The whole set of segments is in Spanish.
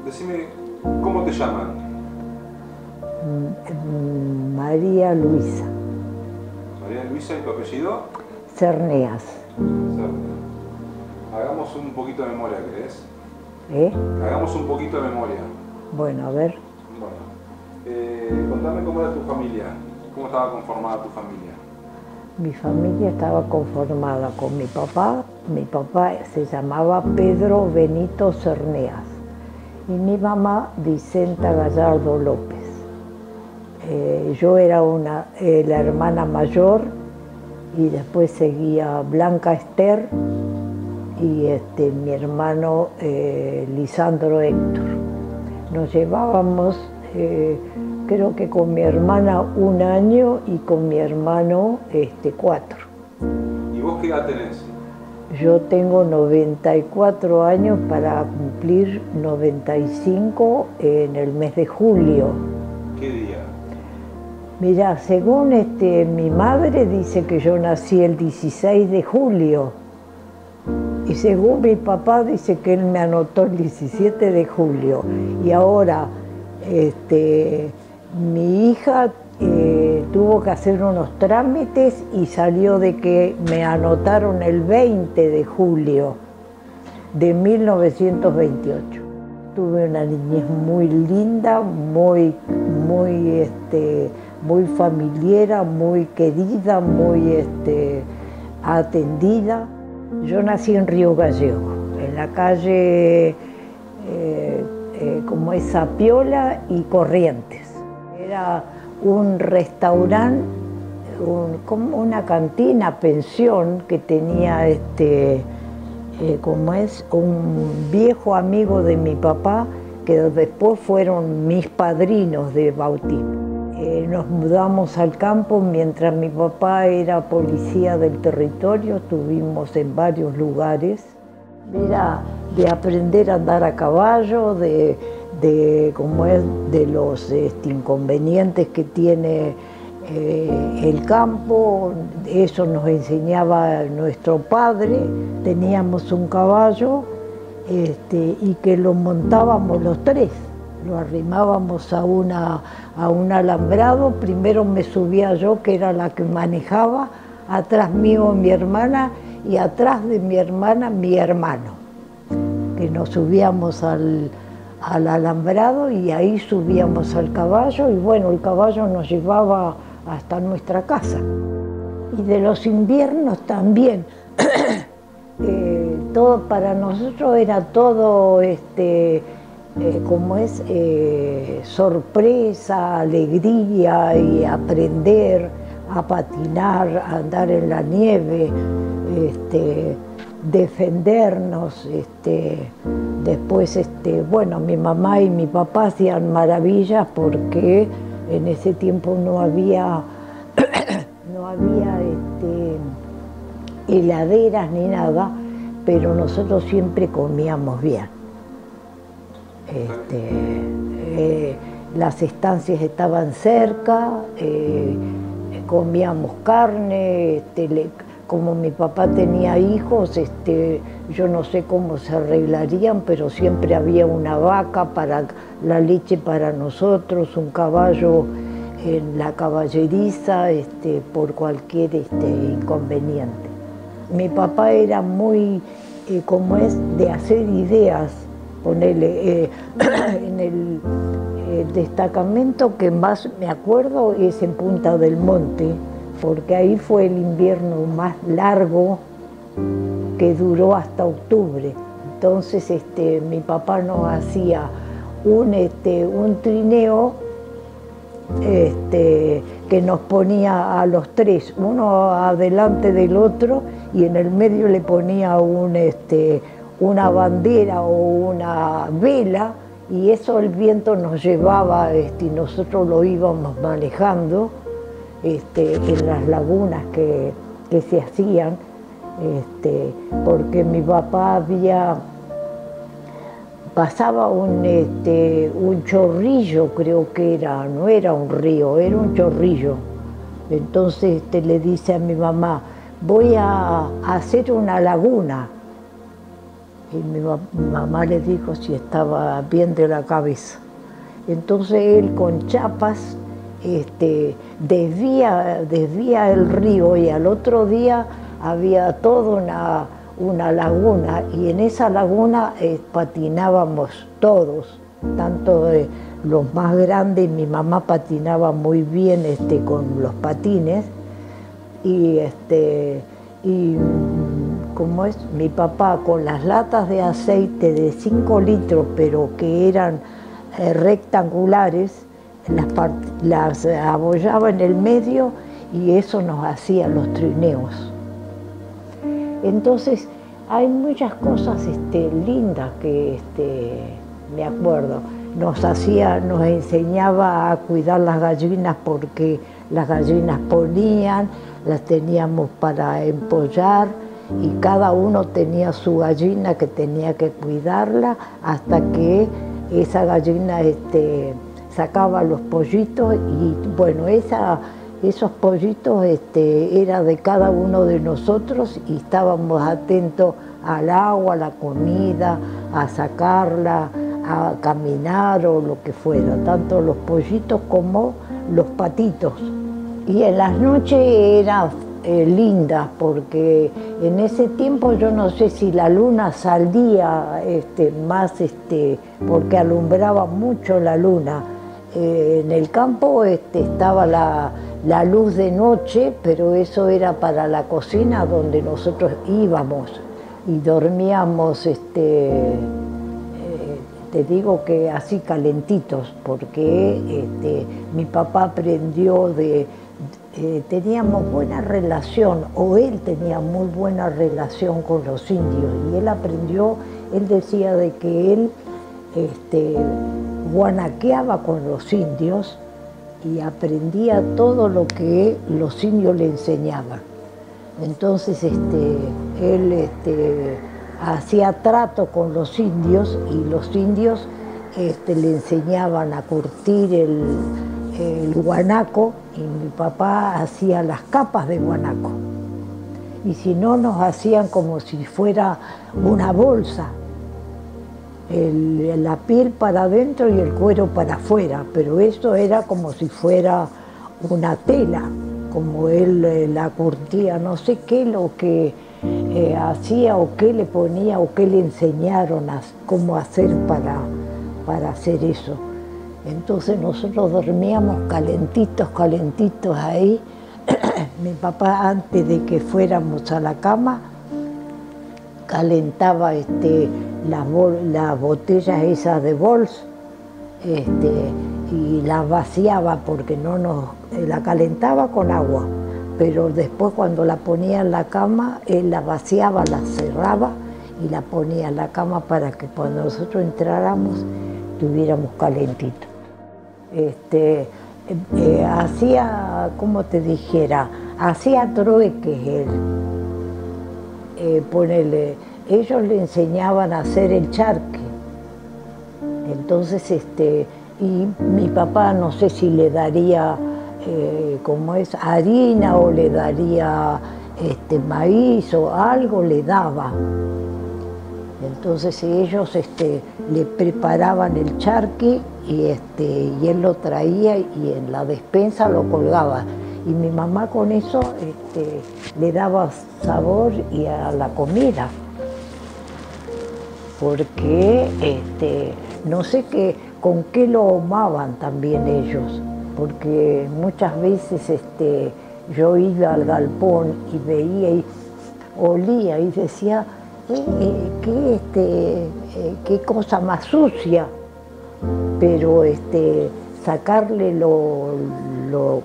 Decime, ¿cómo te llaman? María Luisa María Luisa, ¿y tu apellido? Cerneas. Cerna. Hagamos un poquito de memoria, ¿querés? Hagamos un poquito de memoria. Bueno, a ver. Bueno, contame cómo era tu familia, cómo estaba conformada tu familia. Mi familia estaba conformada con mi papá se llamaba Pedro Benito Cerneas y mi mamá Vicenta Gallardo López. Yo era la hermana mayor y después seguía Blanca Esther y mi hermano Lisandro Héctor. Nos llevábamos, creo que con mi hermana 1 año y con mi hermano 4. ¿Y vos qué edad tenés? Yo tengo 94 años para cumplir 95 en el mes de julio. ¿Qué día? Mira, según mi madre dice que yo nací el 16 de julio y según mi papá dice que él me anotó el 17 de julio y ahora mi hija tuvo que hacer unos trámites y salió de que me anotaron el 20 de julio de 1928. Tuve una niñez muy linda, muy familiar, muy querida, muy atendida. Yo nací en Río Gallego, en la calle como es Zapiola y Corrientes. Era un restaurante, como una cantina, pensión que tenía un viejo amigo de mi papá que después fueron mis padrinos de bautismo. Nos mudamos al campo mientras mi papá era policía del territorio, estuvimos en varios lugares. Mira, de aprender a andar a caballo, de los inconvenientes que tiene el campo, eso nos enseñaba nuestro padre. Teníamos un caballo y que lo montábamos los 3. Lo arrimábamos a un alambrado, primero me subía yo, que era la que manejaba, atrás mío mi hermana y atrás de mi hermana mi hermano, que nos subíamos al alambrado y ahí subíamos al caballo y bueno, el caballo nos llevaba hasta nuestra casa. Y de los inviernos también, todo para nosotros era todo sorpresa, alegría y aprender a patinar, a andar en la nieve, defendernos. Después, bueno, mi mamá y mi papá hacían maravillas porque en ese tiempo no había heladeras ni nada, pero nosotros siempre comíamos bien. Las estancias estaban cerca, comíamos carne, como mi papá tenía hijos, yo no sé cómo se arreglarían, pero siempre había una vaca para la leche para nosotros, un caballo en la caballeriza, por cualquier inconveniente. Mi papá era muy, de hacer ideas. Ponele, en el destacamento que más me acuerdo es en Punta del Monte, porque ahí fue el invierno más largo que duró hasta octubre. Entonces mi papá nos hacía un trineo que nos ponía a los 3, uno adelante del otro, y en el medio le ponía una bandera o una vela, y eso el viento nos llevaba y nosotros lo íbamos manejando en las lagunas que se hacían, porque mi papá pasaba un chorrillo, creo que era, no era un río, era un chorrillo. Entonces le dice a mi mamá, voy a hacer una laguna. y mi mamá le dijo si estaba bien de la cabeza. Entonces él con chapas desvía el río y al otro día había toda una laguna y en esa laguna patinábamos todos, tanto los más grandes. Mi mamá patinaba muy bien con los patines y como es, mi papá con las latas de aceite de 5 litros, pero que eran rectangulares, las abollaba en el medio y eso nos hacía los trineos. Entonces hay muchas cosas lindas que me acuerdo. Nos enseñaba a cuidar las gallinas porque las gallinas ponían, las teníamos para empollar y cada uno tenía su gallina que tenía que cuidarla hasta que esa gallina sacaba los pollitos y bueno, esos pollitos era de cada uno de nosotros y estábamos atentos al agua, a la comida, a sacarla, a caminar o lo que fuera, tanto los pollitos como los patitos. Y en las noches era lindas porque en ese tiempo yo no sé si la luna salía más porque alumbraba mucho la luna. En el campo estaba la luz de noche, pero eso era para la cocina donde nosotros íbamos y dormíamos, te digo que así calentitos, porque mi papá aprendió teníamos buena relación, o él tenía muy buena relación con los indios, y él aprendió, él decía de que él guanaqueaba con los indios y aprendía todo lo que los indios le enseñaban. Entonces él hacía trato con los indios y los indios le enseñaban a curtir el guanaco y mi papá hacía las capas de guanaco. Y si no, nos hacían como si fuera una bolsa, la piel para adentro y el cuero para afuera, pero eso era como si fuera una tela, como él la curtía, no sé qué lo que hacía o qué le ponía o qué le enseñaron cómo hacer para hacer eso. Entonces nosotros dormíamos calentitos ahí. Mi papá, antes de que fuéramos a la cama, calentaba las botellas esas de Bols y las vaciaba porque la calentaba con agua, pero después cuando la ponía en la cama, él la vaciaba, la cerraba y la ponía en la cama para que cuando nosotros entráramos estuviéramos calentitos. Hacía, como te dijera, hacía trueques él. Ellos le enseñaban a hacer el charque. Entonces, y mi papá no sé si le daría, como es, harina o le daría maíz o algo le daba. Entonces ellos le preparaban el charque y él lo traía y en la despensa lo colgaba. Y mi mamá con eso le daba sabor a la comida. Porque no sé con qué lo ahumaban también ellos. Porque muchas veces yo iba al galpón y veía y olía y decía, qué cosa más sucia, pero sacarle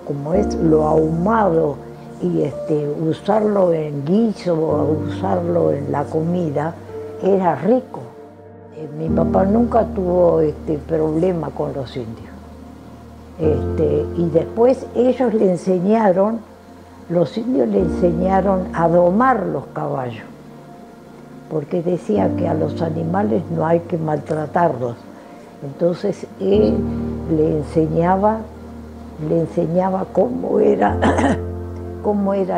como es, lo ahumado y usarlo en guiso o usarlo en la comida, era rico. Mi papá nunca tuvo problema con los indios. Y después ellos los indios le enseñaron a domar los caballos, porque decía que a los animales no hay que maltratarlos. Entonces él le enseñaba cómo era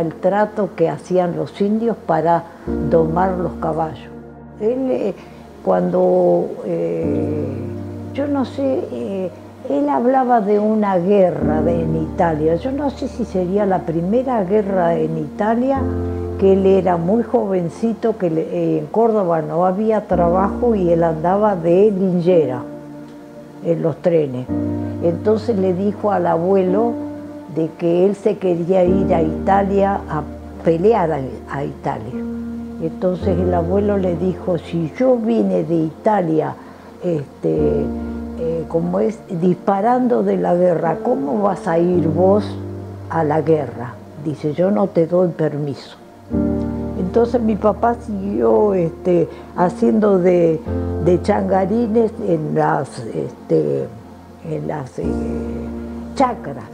el trato que hacían los indios para domar los caballos. Él, cuando, yo no sé, él hablaba de una guerra en Italia. Yo no sé si sería la primera guerra en Italia, que él era muy jovencito, que en Córdoba no había trabajo y él andaba de linchera en los trenes. Entonces le dijo al abuelo de que él se quería ir a Italia a pelear a Italia. Entonces el abuelo le dijo, si yo vine de Italia, como es, disparando de la guerra, ¿cómo vas a ir vos a la guerra? Dice, yo no te doy permiso. Entonces mi papá siguió haciendo de changarines en las chacras.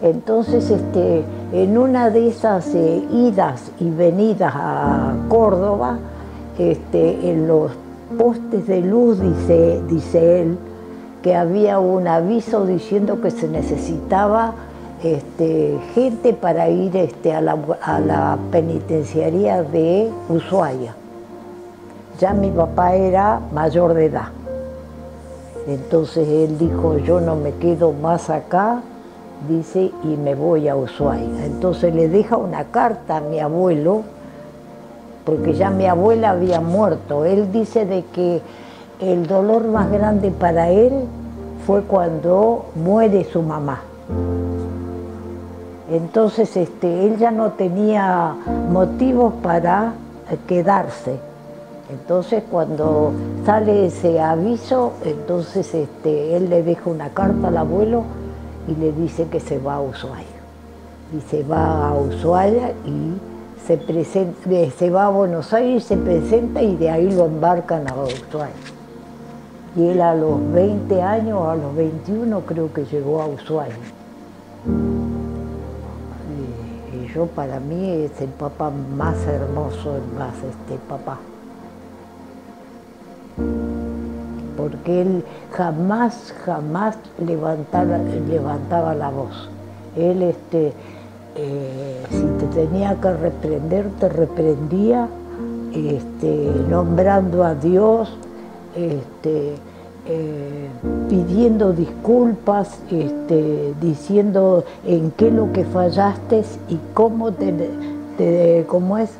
Entonces en una de esas idas y venidas a Córdoba, en los postes de luz, dice él, que había un aviso diciendo que se necesitaba gente para ir a la penitenciaría de Ushuaia. Ya mi papá era mayor de edad. Entonces él dijo, yo no me quedo más acá, dice, y me voy a Ushuaia. Entonces le deja una carta a mi abuelo, porque ya mi abuela había muerto. Él dice de que el dolor más grande para él fue cuando muere su mamá. Entonces él ya no tenía motivos para quedarse. Entonces cuando sale ese aviso, entonces él le deja una carta al abuelo y le dice que se va a Ushuaia. Y se va a Ushuaia y se va a Buenos Aires, se presenta y de ahí lo embarcan a Ushuaia. Y él a los 20 años, a los 21 creo que llegó a Ushuaia. Y yo, para mí, es el papá más hermoso, más papá. Porque él jamás levantaba la voz. Él, si te tenía que reprender, te reprendía, nombrando a Dios, pidiendo disculpas, diciendo en qué lo que fallaste y cómo cómo es,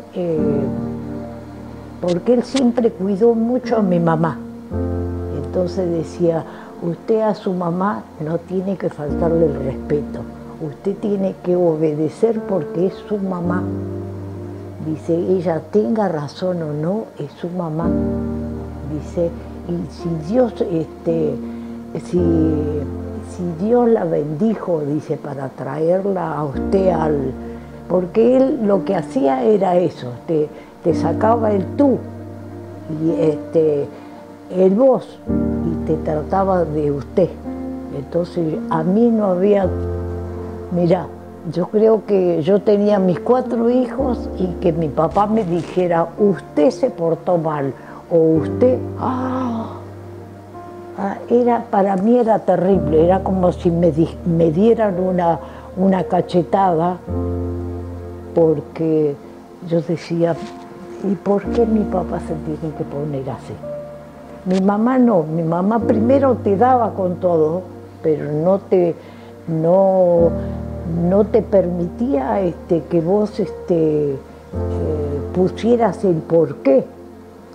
porque él siempre cuidó mucho a mi mamá. Entonces decía, usted a su mamá no tiene que faltarle el respeto, usted tiene que obedecer porque es su mamá. Dice, ella tenga razón o no, es su mamá. Dice, y si Dios, si Dios la bendijo, dice, para traerla a usted porque él lo que hacía era eso, te sacaba el tú y el vos y te trataba de usted. Entonces a mí no había, mirá, yo creo que yo tenía mis 4 hijos y que mi papá me dijera, usted se portó mal, o usted, para mí era terrible, era como si me dieran una cachetada, porque yo decía, ¿y por qué mi papá se tiene que poner así? Mi mamá no, mi mamá primero te daba con todo, pero no te permitía que vos pusieras el porqué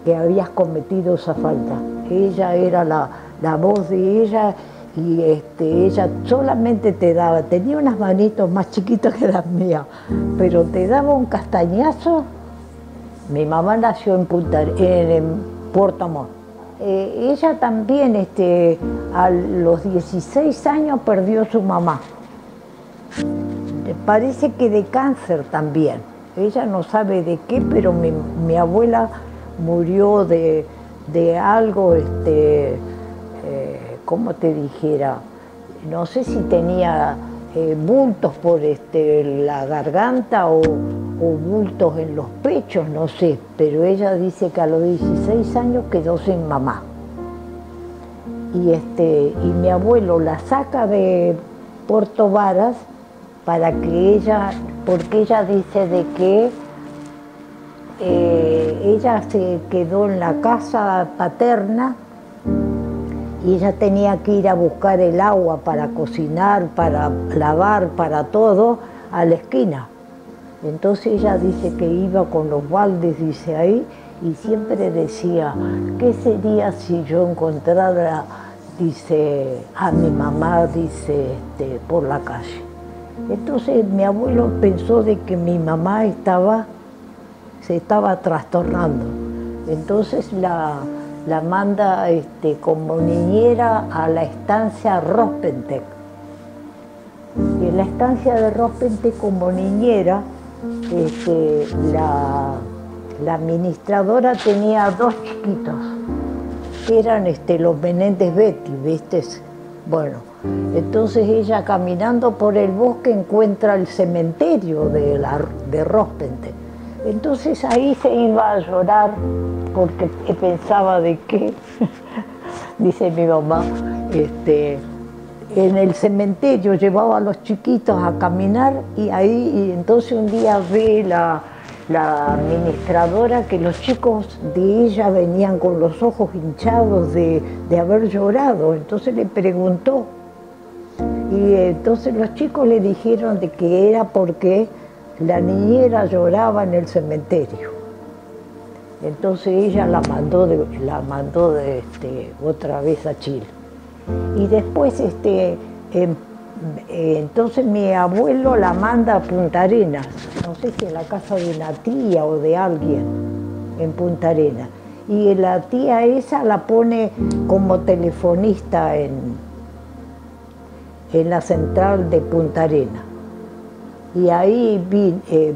que habías cometido esa falta. Ella era la voz de ella y ella solamente te daba, tenía unas manitos más chiquitas que las mías, pero te daba un castañazo. Mi mamá nació en Puerto Montt. Ella también a los 16 años perdió su mamá. Parece que de cáncer también. Ella no sabe de qué, pero mi abuela murió de algo, ¿cómo te dijera? No sé si tenía bultos por la garganta o bultos en los pechos, no sé, pero ella dice que a los 16 años quedó sin mamá. Y mi abuelo la saca de Puerto Varas para que ella, porque ella dice de que ella se quedó en la casa paterna y ella tenía que ir a buscar el agua para cocinar, para lavar, para todo, a la esquina. Entonces ella dice que iba con los baldes, dice ahí, y siempre decía, ¿qué sería si yo encontrara, dice, a mi mamá, dice, por la calle? Entonces mi abuelo pensó de que mi mamá se estaba trastornando. Entonces la manda como niñera a la estancia Rospentec. Y en la estancia de Rospentec como niñera, la administradora tenía 2 chiquitos, que eran los Menéndez Betty, ¿viste? Bueno, entonces ella caminando por el bosque encuentra el cementerio de Rospentec. Entonces ahí se iba a llorar porque pensaba de que, dice mi mamá, en el cementerio llevaba a los chiquitos a caminar y entonces un día ve la administradora que los chicos de ella venían con los ojos hinchados de haber llorado, entonces le preguntó y entonces los chicos le dijeron de que era porque la niñera lloraba en el cementerio. Entonces ella la mandó otra vez a Chile. Y después entonces mi abuelo la manda a Punta Arenas, no sé si en la casa de una tía o de alguien en Punta Arenas. Y la tía esa la pone como telefonista en la central de Punta Arenas. Y ahí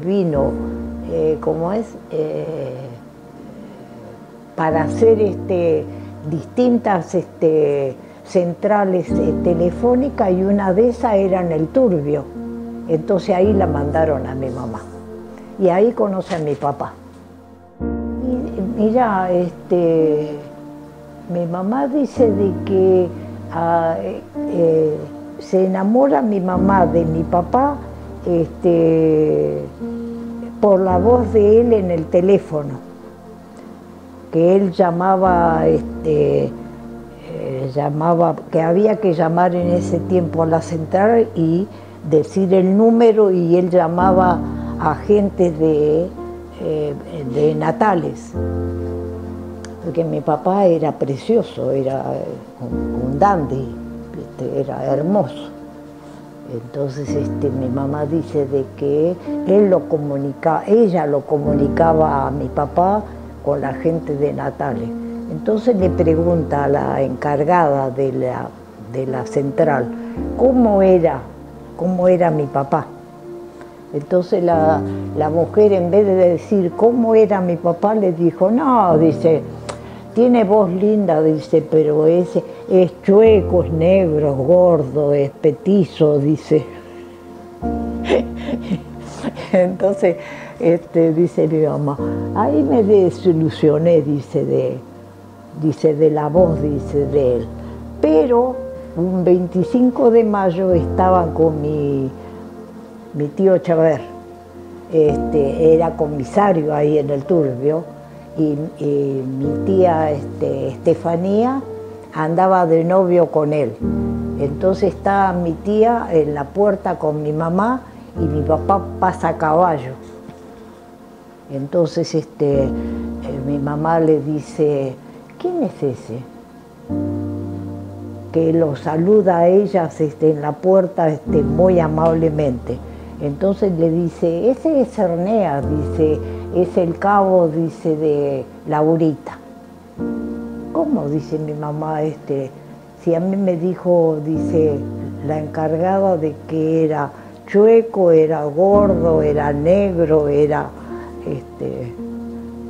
vino, ¿cómo es? Para hacer distintas centrales telefónicas y una de esas era en el Turbio. Entonces ahí la mandaron a mi mamá. Y ahí conoce a mi papá. Y mira, mi mamá dice de que se enamora mi mamá de mi papá por la voz de él en el teléfono, que él llamaba, que había que llamar en ese tiempo a la central y decir el número y él llamaba a gente de Natales, porque mi papá era precioso, era un dandy, era hermoso. Entonces mi mamá dice de que ella lo comunicaba a mi papá con la gente de Natales. Entonces le pregunta a la encargada de la central cómo era mi papá. Entonces la mujer, en vez de decir cómo era mi papá, le dijo, no, dice, tiene voz linda, dice, pero es chueco, es negro, es gordo, es petizo, dice. Entonces, dice mi mamá, ahí me desilusioné, dice, de la voz, dice, de él. Pero un 25 de mayo estaban con mi tío Chaver, era comisario ahí en el Turbio, y mi tía Estefanía andaba de novio con él. Entonces estaba mi tía en la puerta con mi mamá y mi papá pasa a caballo. Entonces mi mamá le dice, ¿quién es ese? Que lo saluda a ellas en la puerta muy amablemente. Entonces le dice, ese es Cernea, dice, es el cabo, dice, de Laurita. ¿Cómo? Dice mi mamá, si a mí me dijo, dice, la encargada de que era chueco, era gordo, era negro, era,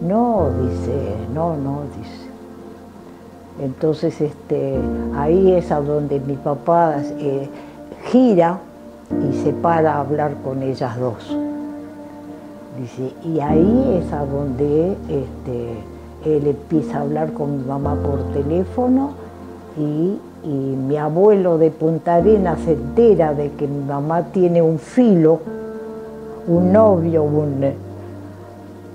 no, dice, no, dice. Entonces, ahí es a donde mi papá gira y se para a hablar con ellas dos. Dice, y ahí es a donde él empieza a hablar con mi mamá por teléfono y mi abuelo de Punta Arenas se entera de que mi mamá tiene un filo, un novio,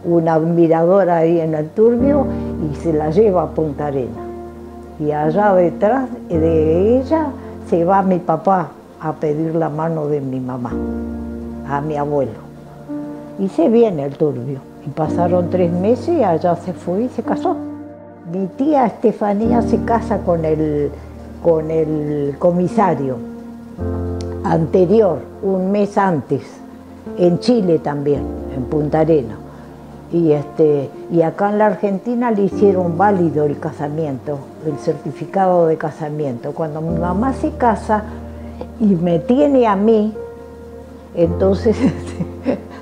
una admiradora ahí en el Turbio y se la lleva a Punta Arenas. Y allá detrás de ella se va mi papá a pedir la mano de mi mamá, a mi abuelo. Y se viene el Turbio. Y pasaron 3 meses y allá se fue y se casó. Mi tía Estefanía se casa con el comisario anterior, un mes antes, en Chile también, en Punta Arenas. Y acá en la Argentina le hicieron válido el casamiento, el certificado de casamiento. Cuando mi mamá se casa y me tiene a mí, entonces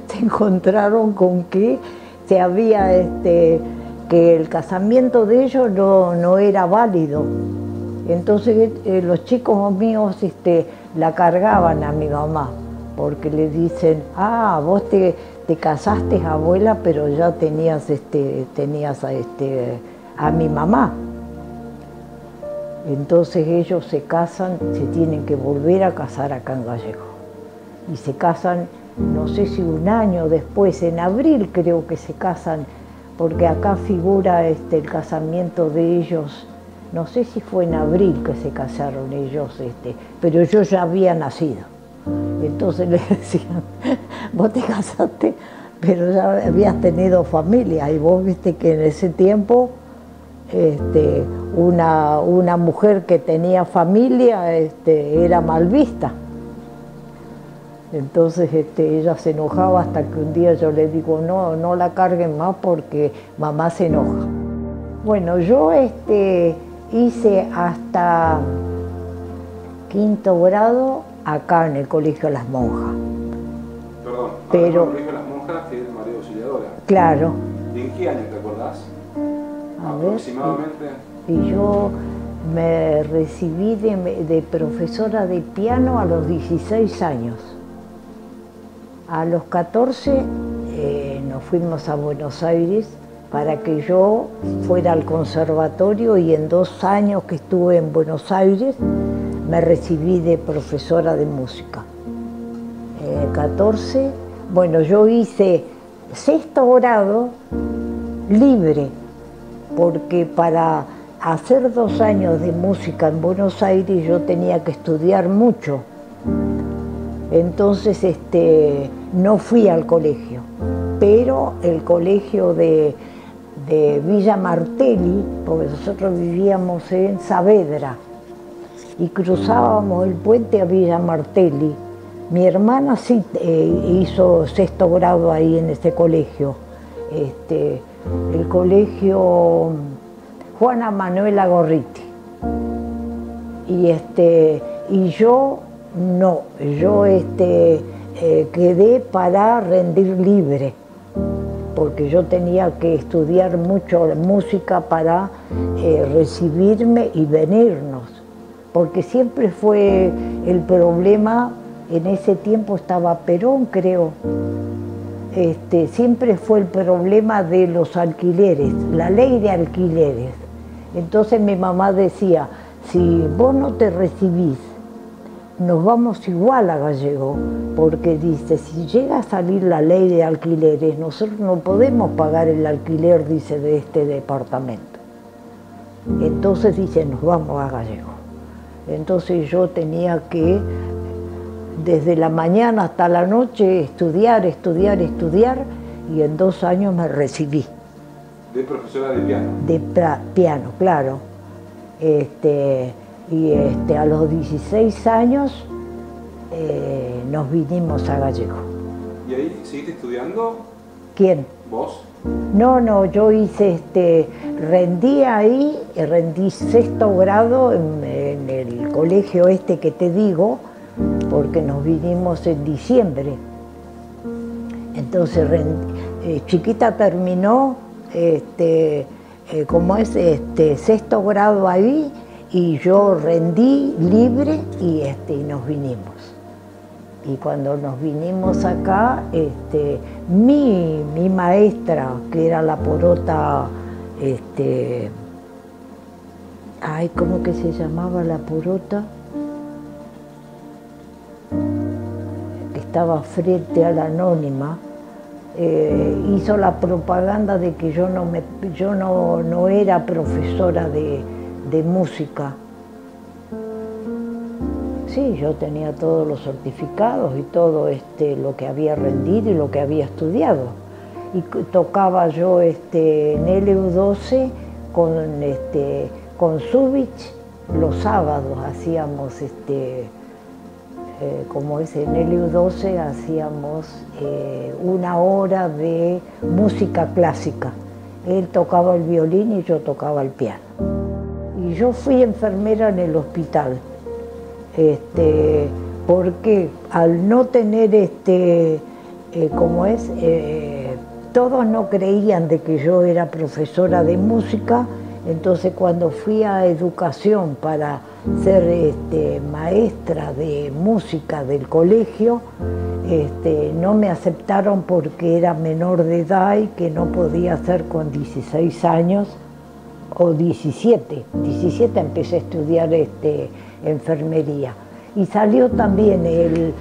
se encontraron con que se había, que el casamiento de ellos no era válido. Entonces los chicos míos la cargaban a mi mamá, porque le dicen, ah, vos te casaste, abuela, pero ya tenías a mi mamá. Entonces ellos se casan, se tienen que volver a casar acá en Gallego. Y se casan, no sé si un año después, en abril creo que se casan, porque acá figura el casamiento de ellos, no sé si fue en abril que se casaron ellos, pero yo ya había nacido. Entonces le decían, vos te casaste, pero ya habías tenido familia, y vos viste que en ese tiempo una mujer que tenía familia era mal vista. Entonces ella se enojaba hasta que un día yo le digo, no la carguen más porque mamá se enoja. Bueno, yo hice hasta 5º grado acá en el Colegio Las Monjas. Perdón, pero el Colegio Las Monjas, que es María Auxiliadora. Claro. ¿Y en qué año te acordás? Aproximadamente. Y yo me recibí de profesora de piano a los 16 años. A los 14 nos fuimos a Buenos Aires para que yo fuera al conservatorio, y en 2 años que estuve en Buenos Aires me recibí de profesora de música. 14, bueno, yo hice 6º grado libre, porque para hacer 2 años de música en Buenos Aires yo tenía que estudiar mucho. Entonces no fui al colegio, pero el colegio de Villa Martelli, porque nosotros vivíamos en Saavedra y cruzábamos el puente a Villa Martelli. Mi hermana sí hizo 6º grado ahí en ese colegio, el colegio Juana Manuela Gorriti. Y yo no, yo quedé para rendir libre, porque yo tenía que estudiar mucho música para recibirme y venirnos, porque siempre fue el problema, en ese tiempo estaba Perón, creo, siempre fue el problema de los alquileres, la ley de alquileres. Entonces mi mamá decía, si vos no te recibís, nos vamos igual a Gallego, porque dice, si llega a salir la ley de alquileres, nosotros no podemos pagar el alquiler, dice, de este departamento. Entonces dice, nos vamos a Gallego. Entonces yo tenía que, desde la mañana hasta la noche, estudiar, y en 2 años me recibí. ¿De profesora de piano? De piano, claro. Y a los 16 años nos vinimos a Gallego. ¿Y ahí seguiste estudiando? ¿Quién? ¿Vos? No, yo hice, rendí 6º grado en el colegio que te digo, porque nos vinimos en diciembre. Entonces, Chiquita terminó, como es, 6º grado ahí, y yo rendí libre y nos vinimos. Y cuando nos vinimos acá, mi maestra, que era la porota, ¿cómo que se llamaba la porota? Que estaba frente a la Anónima, hizo la propaganda de que yo no era profesora de música. Sí, yo tenía todos los certificados y todo lo que había rendido y lo que había estudiado. Y tocaba yo en LU12 con Zubich los sábados, hacíamos como es en LU12 hacíamos una hora de música clásica. Él tocaba el violín y yo tocaba el piano. Y yo fui enfermera en el hospital, porque al no tener todos no creían de que yo era profesora de música. Entonces cuando fui a educación para ser maestra de música del colegio, no me aceptaron porque era menor de edad y que no podía hacer con 16 años o 17. 17 empecé a estudiar enfermería. Y salió también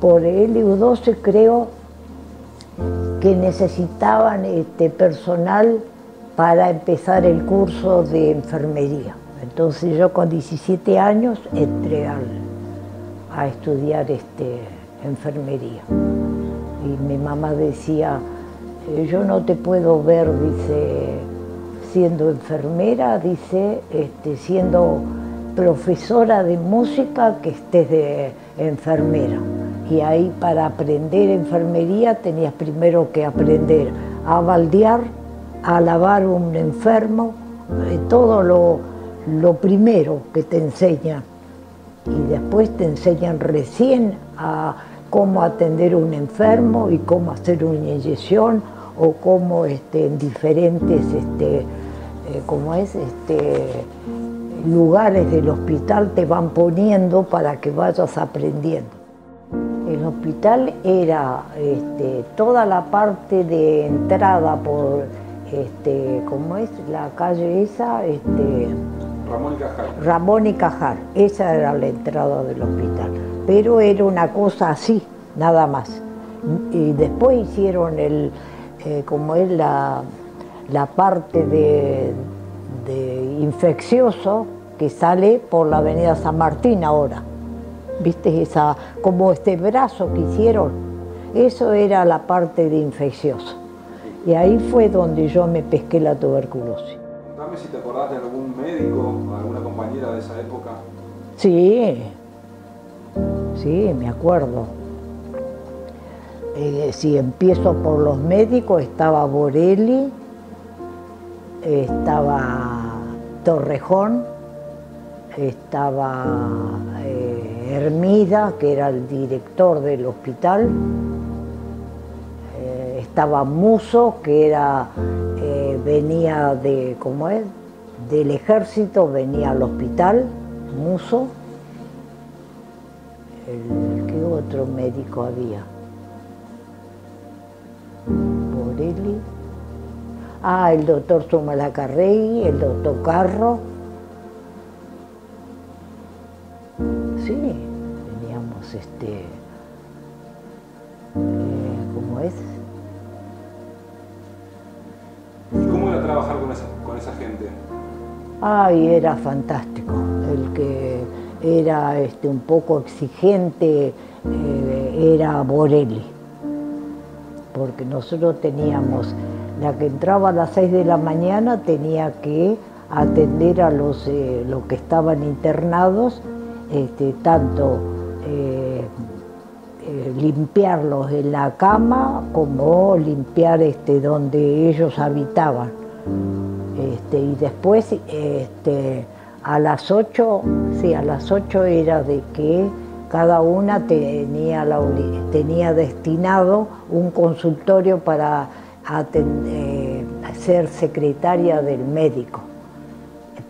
por LU12 creo que necesitaban personal para empezar el curso de enfermería. Entonces yo con 17 años entré a estudiar enfermería. Y mi mamá decía, yo no te puedo ver, dice, siendo enfermera, dice, siendo profesora de música que estés de enfermera. Y ahí para aprender enfermería tenías primero que aprender a baldear, a lavar un enfermo, todo lo primero que te enseñan. Y después te enseñan recién a cómo atender un enfermo y cómo hacer una inyección o cómo en diferentes lugares del hospital te van poniendo para que vayas aprendiendo. El hospital era toda la parte de entrada por, ¿cómo es? La calle esa, Ramón y Cajal. Ramón y Cajal, esa era la entrada del hospital. Pero era una cosa así, nada más. Y después hicieron como es la parte de infeccioso que sale por la avenida San Martín ahora. ¿Viste? Como brazo que hicieron, eso era la parte de infeccioso. Y ahí fue donde yo me pesqué la tuberculosis. Contame si te acordás de algún médico, alguna compañera de esa época. Sí, me acuerdo. Si empiezo por los médicos, estaba Borelli, estaba Torrejón, estaba Hermida, que era el director del hospital, estaba Muso, que venía del ejército, venía al hospital, Muso. ¿Qué otro médico había? Borelli. El doctor Zumalacárregui, el doctor Carro. Sí, teníamos ¿cómo es? ¿Cómo era trabajar con esa gente? Era fantástico. El que era un poco exigente era Borelli, porque nosotros teníamos, la que entraba a las 6 de la mañana tenía que atender a los que estaban internados, tanto limpiarlos en la cama como limpiar donde ellos habitaban. Y después a las 8, sí, a las 8 era de que cada una tenía destinado un consultorio para ser secretaria del médico.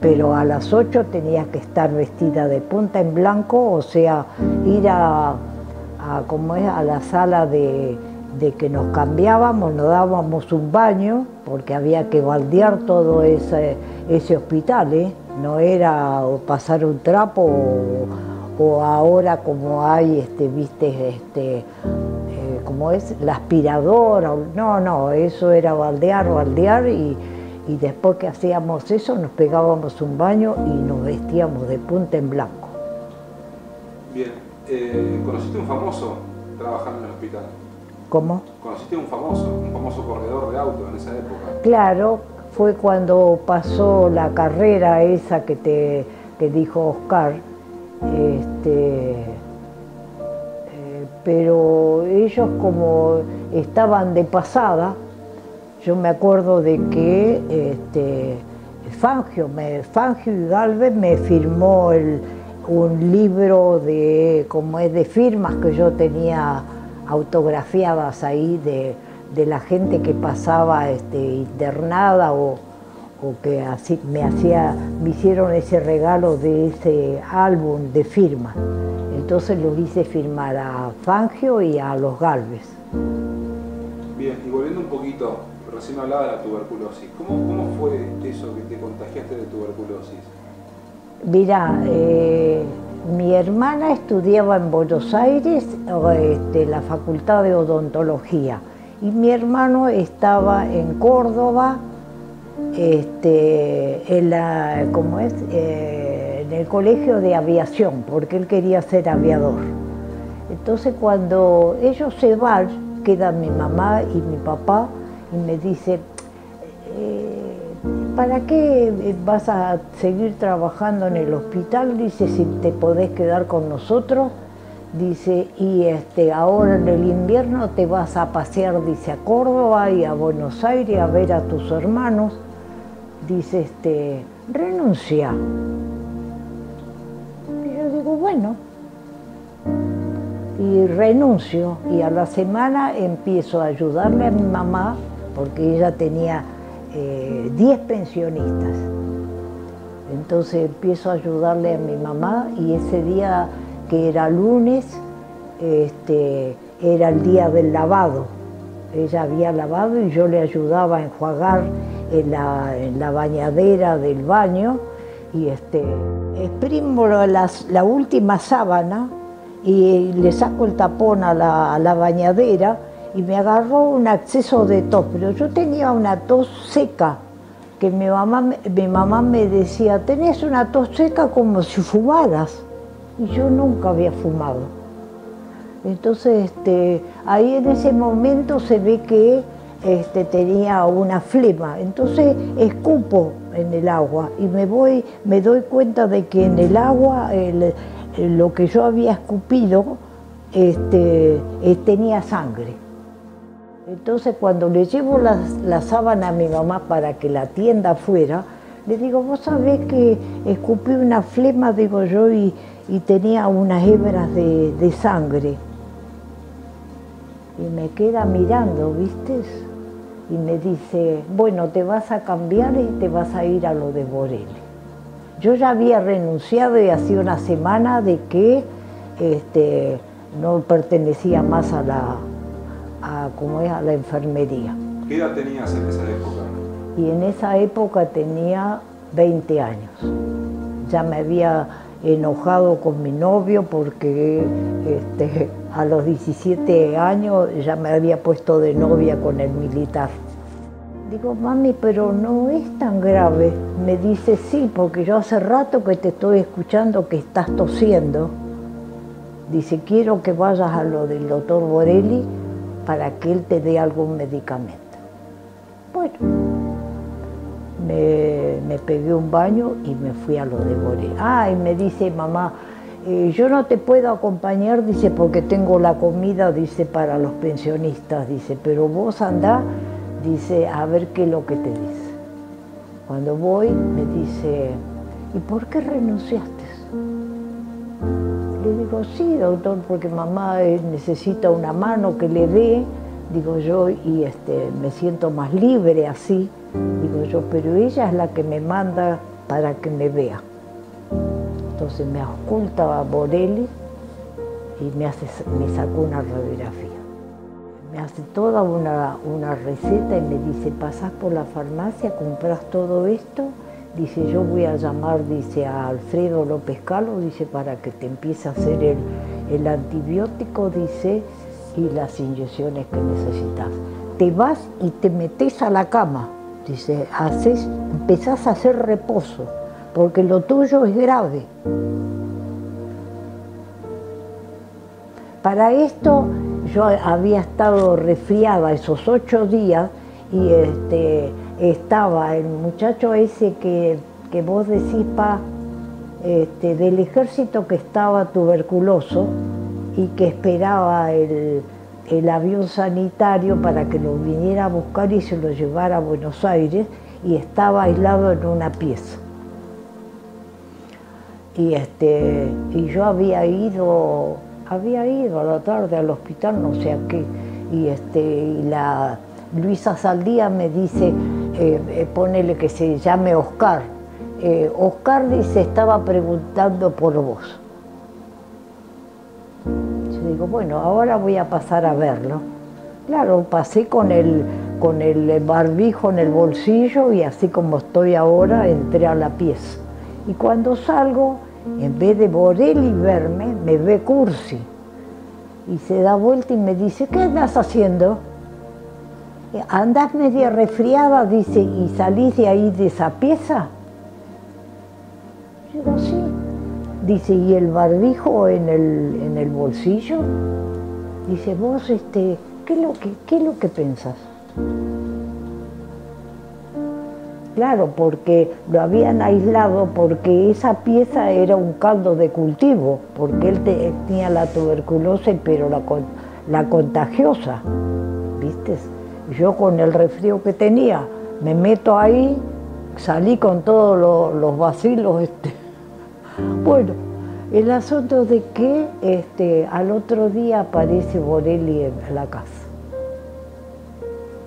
Pero a las 8 tenía que estar vestida de punta en blanco, o sea, ir a la sala de que nos cambiábamos, nos dábamos un baño, porque había que baldear todo ese hospital, no era pasar un trapo o ahora como hay, viste, como es, la aspiradora, no, eso era baldear y después que hacíamos eso nos pegábamos un baño y nos vestíamos de punta en blanco. Bien, ¿conociste un famoso trabajando en el hospital? ¿Cómo? ¿Conociste un famoso corredor de auto en esa época? Claro, fue cuando pasó la carrera esa que dijo Oscar, pero ellos como estaban de pasada, yo me acuerdo de que Fangio y Galvez me firmó un libro de firmas que yo tenía autografiadas ahí de la gente que pasaba internada o que así me hicieron ese regalo de ese álbum de firmas. Entonces los hice firmar a Fangio y a los Galvez. Bien, y volviendo un poquito, recién hablaba de la tuberculosis. ¿Cómo fue eso que te contagiaste de tuberculosis? Mirá, mi hermana estudiaba en Buenos Aires la Facultad de Odontología y mi hermano estaba en Córdoba en el colegio de aviación, porque él quería ser aviador. Entonces cuando ellos se van, quedan mi mamá y mi papá y me dice, ¿para qué vas a seguir trabajando en el hospital? Dice, si te podés quedar con nosotros. Dice, y ahora en el invierno te vas a pasear, dice, a Córdoba y a Buenos Aires a ver a tus hermanos. Dice, renuncia. Y yo digo, bueno. Y renuncio, y a la semana empiezo a ayudarle a mi mamá, porque ella tenía 10 pensionistas. Entonces empiezo a ayudarle a mi mamá y ese día que era lunes, era el día del lavado. Ella había lavado y yo le ayudaba a enjuagar en la bañadera del baño y exprimo la última sábana y le saco el tapón a la bañadera y me agarró un acceso de tos, pero yo tenía una tos seca, que mi mamá me decía, tenés una tos seca como si fumaras, y yo nunca había fumado. Entonces ahí en ese momento se ve que tenía una flema, entonces escupo en el agua y me doy cuenta de que en el agua lo que yo había escupido tenía sangre. Entonces cuando le llevo la sábana a mi mamá para que la tienda afuera, le digo, vos sabés que escupí una flema, digo yo, y tenía unas hebras de sangre. Y me queda mirando, ¿viste? Y me dice, bueno, te vas a cambiar y te vas a ir a lo de Borelli. Yo ya había renunciado y hacía una semana de que no pertenecía más a la enfermería. ¿Qué edad tenías en esa época? Y en esa época tenía 20 años. Ya me había enojado con mi novio porque a los 17 años ya me había puesto de novia con el militar. Digo, mami, pero no es tan grave. Me dice, sí, porque yo hace rato que te estoy escuchando que estás tosiendo. Dice, quiero que vayas a lo del doctor Borelli para que él te dé algún medicamento. Bueno, me pegué un baño y me fui a lo de Borelli. Y me dice, mamá, yo no te puedo acompañar, dice, porque tengo la comida, dice, para los pensionistas, dice, pero vos andá, dice, a ver qué es lo que te dice. Cuando voy, me dice, ¿y por qué renunciaste? Le digo, sí, doctor, porque mamá necesita una mano que le dé, digo yo, y me siento más libre así, digo yo, pero ella es la que me manda para que me vea. Entonces me oculta a Borelli y me sacó una radiografía. Me hace toda una receta y me dice, pasás por la farmacia, compras todo esto, dice, yo voy a llamar, dice, a Alfredo López Calo, dice, para que te empiece a hacer el antibiótico, dice, y las inyecciones que necesitas. Te vas y te metes a la cama, dice, empezás a hacer reposo, porque lo tuyo es grave. Para esto yo había estado resfriada esos 8 días y estaba el muchacho ese que vos decís, del ejército, que estaba tuberculoso y que esperaba el avión sanitario para que lo viniera a buscar y se lo llevara a Buenos Aires, y estaba aislado en una pieza. Y yo había ido a la tarde al hospital, no sé a qué, y la Luisa Saldía me dice, ponele que se llame Oscar. Oscar, dice, estaba preguntando por vos. Yo digo, bueno, ahora voy a pasar a verlo. Claro, pasé con el barbijo en el bolsillo y así como estoy ahora, entré a la pieza. Y cuando salgo, en vez de Borelli verme, me ve Cursi. Y se da vuelta y me dice, ¿qué andas haciendo? ¿Andás media resfriada? Dice, ¿y salís de ahí de esa pieza? Yo digo, sí. Dice, ¿y el barbijo en el bolsillo? Dice, vos, ¿qué es lo que pensás? Claro, porque lo habían aislado porque esa pieza era un caldo de cultivo, porque él tenía la tuberculosis, pero la contagiosa, ¿viste? Yo con el resfrío que tenía, me meto ahí, salí con todos los bacilos. Bueno, el asunto de que al otro día aparece Borelli en la casa.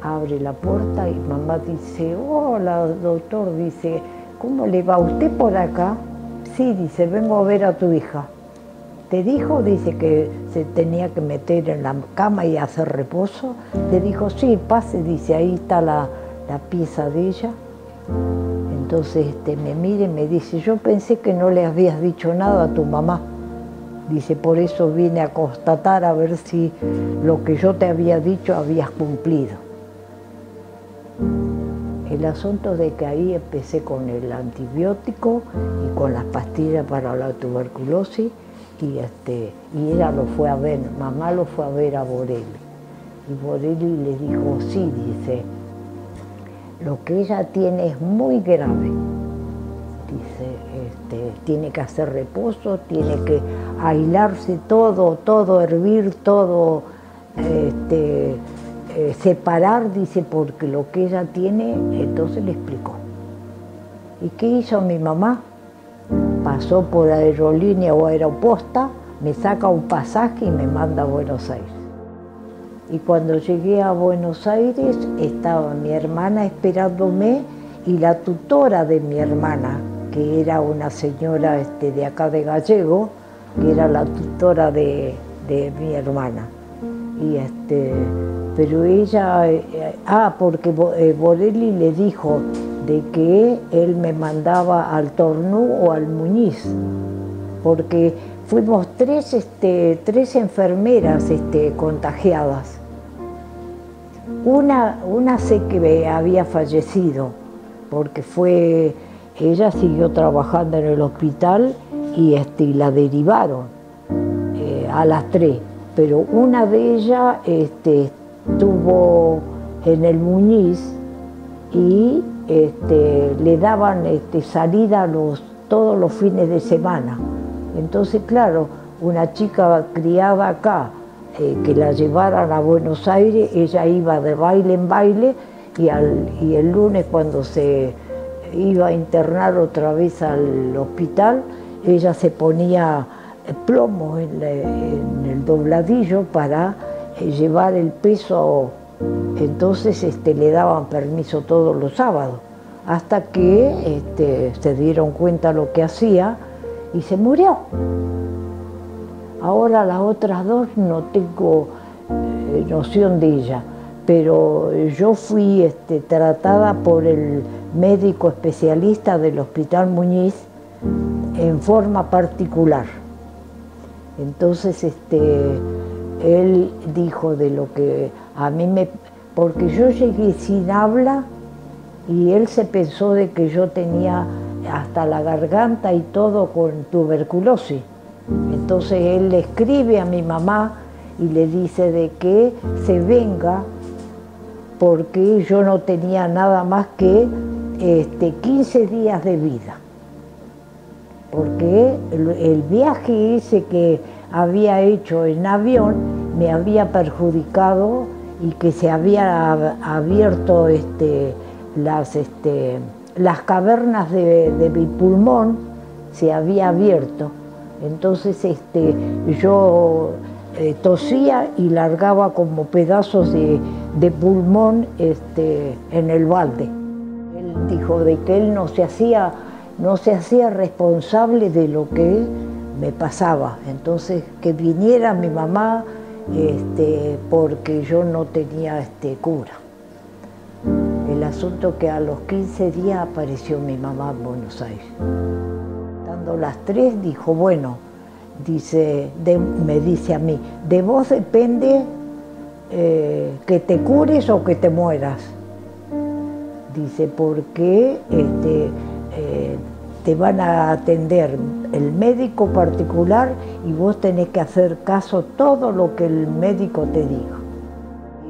Abre la puerta y mamá dice, hola doctor, dice, ¿cómo le va? ¿Usted por acá? Sí, dice, vengo a ver a tu hija. ¿Te dijo? Dice que se tenía que meter en la cama y hacer reposo. Le dijo, sí, pase, dice, ahí está la pieza de ella. Entonces me mira y me dice, yo pensé que no le habías dicho nada a tu mamá. Dice, por eso vine a constatar a ver si lo que yo te había dicho habías cumplido. El asunto de que ahí empecé con el antibiótico y con las pastillas para la tuberculosis, y ella lo fue a ver, mamá lo fue a ver a Borelli. Y Borelli le dijo, sí, dice, lo que ella tiene es muy grave. Dice, tiene que hacer reposo, tiene que aislarse todo, hervir todo, separar, dice, porque lo que ella tiene. Entonces le explicó. ¿Y qué hizo mi mamá? Pasó por aerolínea o aeroposta, me saca un pasaje y me manda a Buenos Aires. Y cuando llegué a Buenos Aires estaba mi hermana esperándome y la tutora de mi hermana, que era una señora de acá de Gallego, que era la tutora de mi hermana. Y pero ella, porque Borelli le dijo de que él me mandaba al Tornú o al Muñiz, porque fuimos tres enfermeras contagiadas. Una sé que había fallecido, porque ella siguió trabajando en el hospital y la derivaron a las 3, pero una de ellas estuvo en el Muñiz y le daban salida todos los fines de semana. Entonces, claro, una chica criada acá, que la llevaran a Buenos Aires, ella iba de baile en baile y el lunes, cuando se iba a internar otra vez al hospital, ella se ponía plomo en el dobladillo para llevar el peso. Entonces le daban permiso todos los sábados, hasta que se dieron cuenta lo que hacía y se murió. Ahora las otras dos no tengo noción de ella, pero yo fui tratada por el médico especialista del Hospital Muñiz en forma particular. Entonces él dijo de lo que a mí me... Porque yo llegué sin habla y él se pensó de que yo tenía hasta la garganta y todo con tuberculosis. Entonces él le escribe a mi mamá y le dice de que se venga porque yo no tenía nada más que 15 días de vida. Porque el viaje ese que había hecho en avión me había perjudicado y que se había abierto las cavernas de mi pulmón, se había abierto. Entonces yo tosía y largaba como pedazos de pulmón en el balde. Él dijo de que él no se hacía responsable de lo que me pasaba. Entonces que viniera mi mamá porque yo no tenía cura. El asunto que a los 15 días apareció mi mamá en Buenos Aires. Estando las 3 dijo, bueno, me dice a mí, de vos depende que te cures o que te mueras. Dice, porque te van a atender el médico particular y vos tenés que hacer caso todo lo que el médico te diga.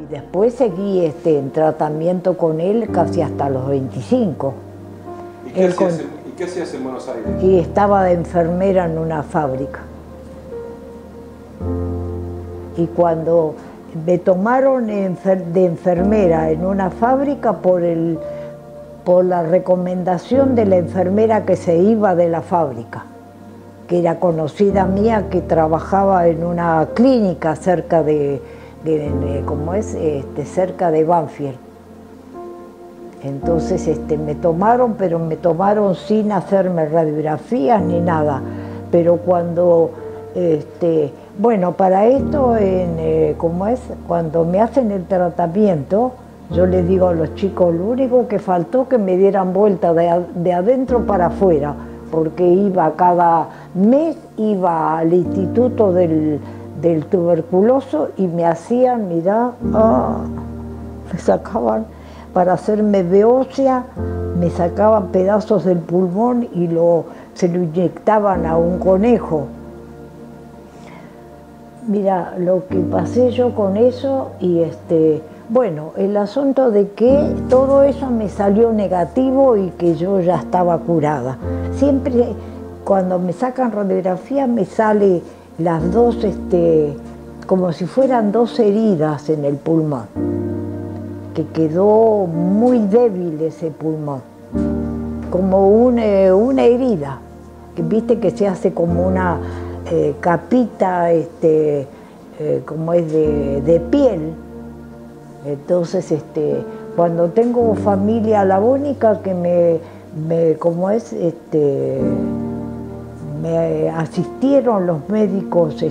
Y después seguí en tratamiento con él casi hasta los 25. ¿Y qué hacías en Buenos Aires? Y estaba de enfermera en una fábrica. Y cuando me tomaron de enfermera en una fábrica por la recomendación de la enfermera que se iba de la fábrica, que era conocida mía, que trabajaba en una clínica cerca cerca de Banfield. Entonces me tomaron, pero me tomaron sin hacerme radiografías ni nada. Pero cuando, bueno, para esto, cuando me hacen el tratamiento, yo les digo a los chicos, lo único que faltó que me dieran vuelta de adentro para afuera, porque iba cada mes, iba al instituto del tuberculoso y me hacían, mirá, me sacaban para hacerme biopsia, me sacaban pedazos del pulmón y se lo inyectaban a un conejo. Mira, lo que pasé yo con eso y bueno, el asunto de que todo eso me salió negativo y que yo ya estaba curada. Siempre cuando me sacan radiografía me sale las dos, como si fueran dos heridas en el pulmón, que quedó muy débil ese pulmón, como una herida, que viste que se hace como una capita, como es de piel. Entonces, cuando tengo familia labónica que me asistieron los médicos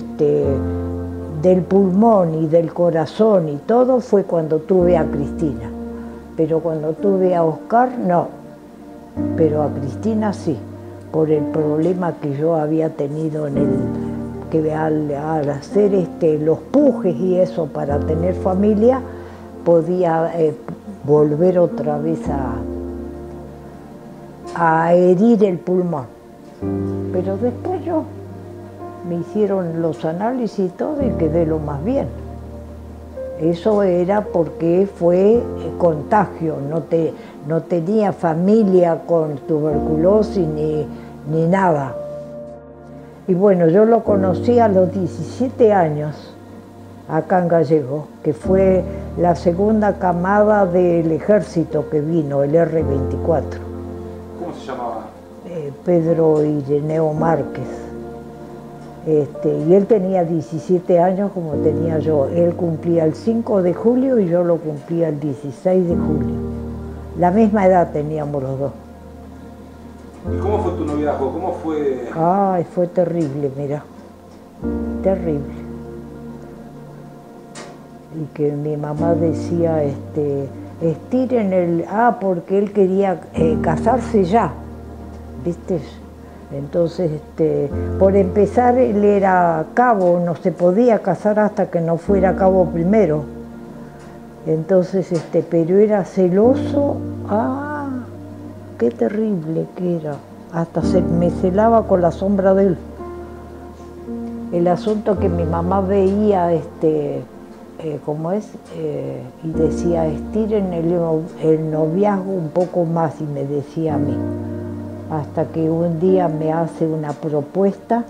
del pulmón y del corazón y todo, fue cuando tuve a Cristina. Pero cuando tuve a Oscar, no. Pero a Cristina sí, por el problema que yo había tenido que al hacer los pujes y eso para tener familia, podía volver otra vez a herir el pulmón. Pero después me hicieron los análisis y todo y quedé lo más bien. Eso era porque fue contagio, no tenía familia con tuberculosis ni nada. Y bueno, yo lo conocí a los 17 años, acá en Gallego, que fue la segunda camada del ejército que vino, el R-24. ¿Cómo se llamaba? Pedro Ireneo Márquez. Y él tenía 17 años como tenía yo. Él cumplía el 5 de julio y yo lo cumplía el 16 de julio. La misma edad teníamos los dos. ¿Y cómo fue tu noviazgo? ¿Cómo fue? Ay, fue terrible, mira. Terrible. Y que mi mamá decía, estiren porque él quería casarse ya, ¿viste? Entonces, por empezar, él era cabo, no se podía casar hasta que no fuera cabo primero. Entonces, pero era celoso, qué terrible que era. Hasta me celaba con la sombra de él. El asunto que mi mamá veía, ¿cómo es? Y decía, estiren el noviazgo un poco más, y me decía a mí. Hasta que un día me hace una propuesta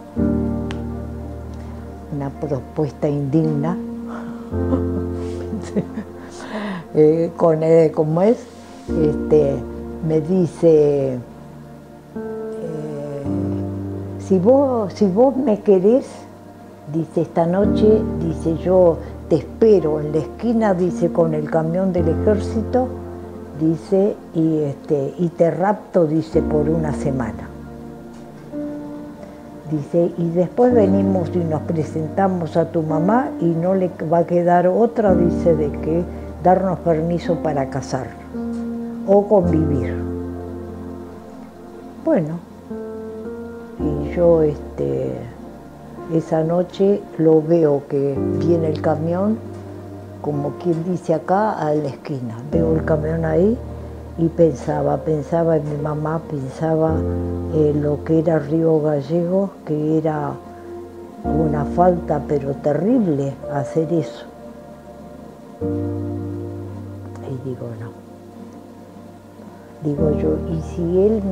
indigna, ¿cómo es? Me dice, si vos me querés, dice, esta noche, dice, yo te espero en la esquina, dice, con el camión del ejército, dice, y te rapto, dice, por una semana. Dice, y después venimos y nos presentamos a tu mamá y no le va a quedar otra, dice, de que darnos permiso para casarnos o convivir. Bueno, y yo esa noche lo veo que viene el camión, como quien dice acá, a la esquina. Veo el camión ahí y pensaba en mi mamá, pensaba en lo que era Río Gallegos, que era una falta pero terrible hacer eso. Y digo, no. Digo yo, y si él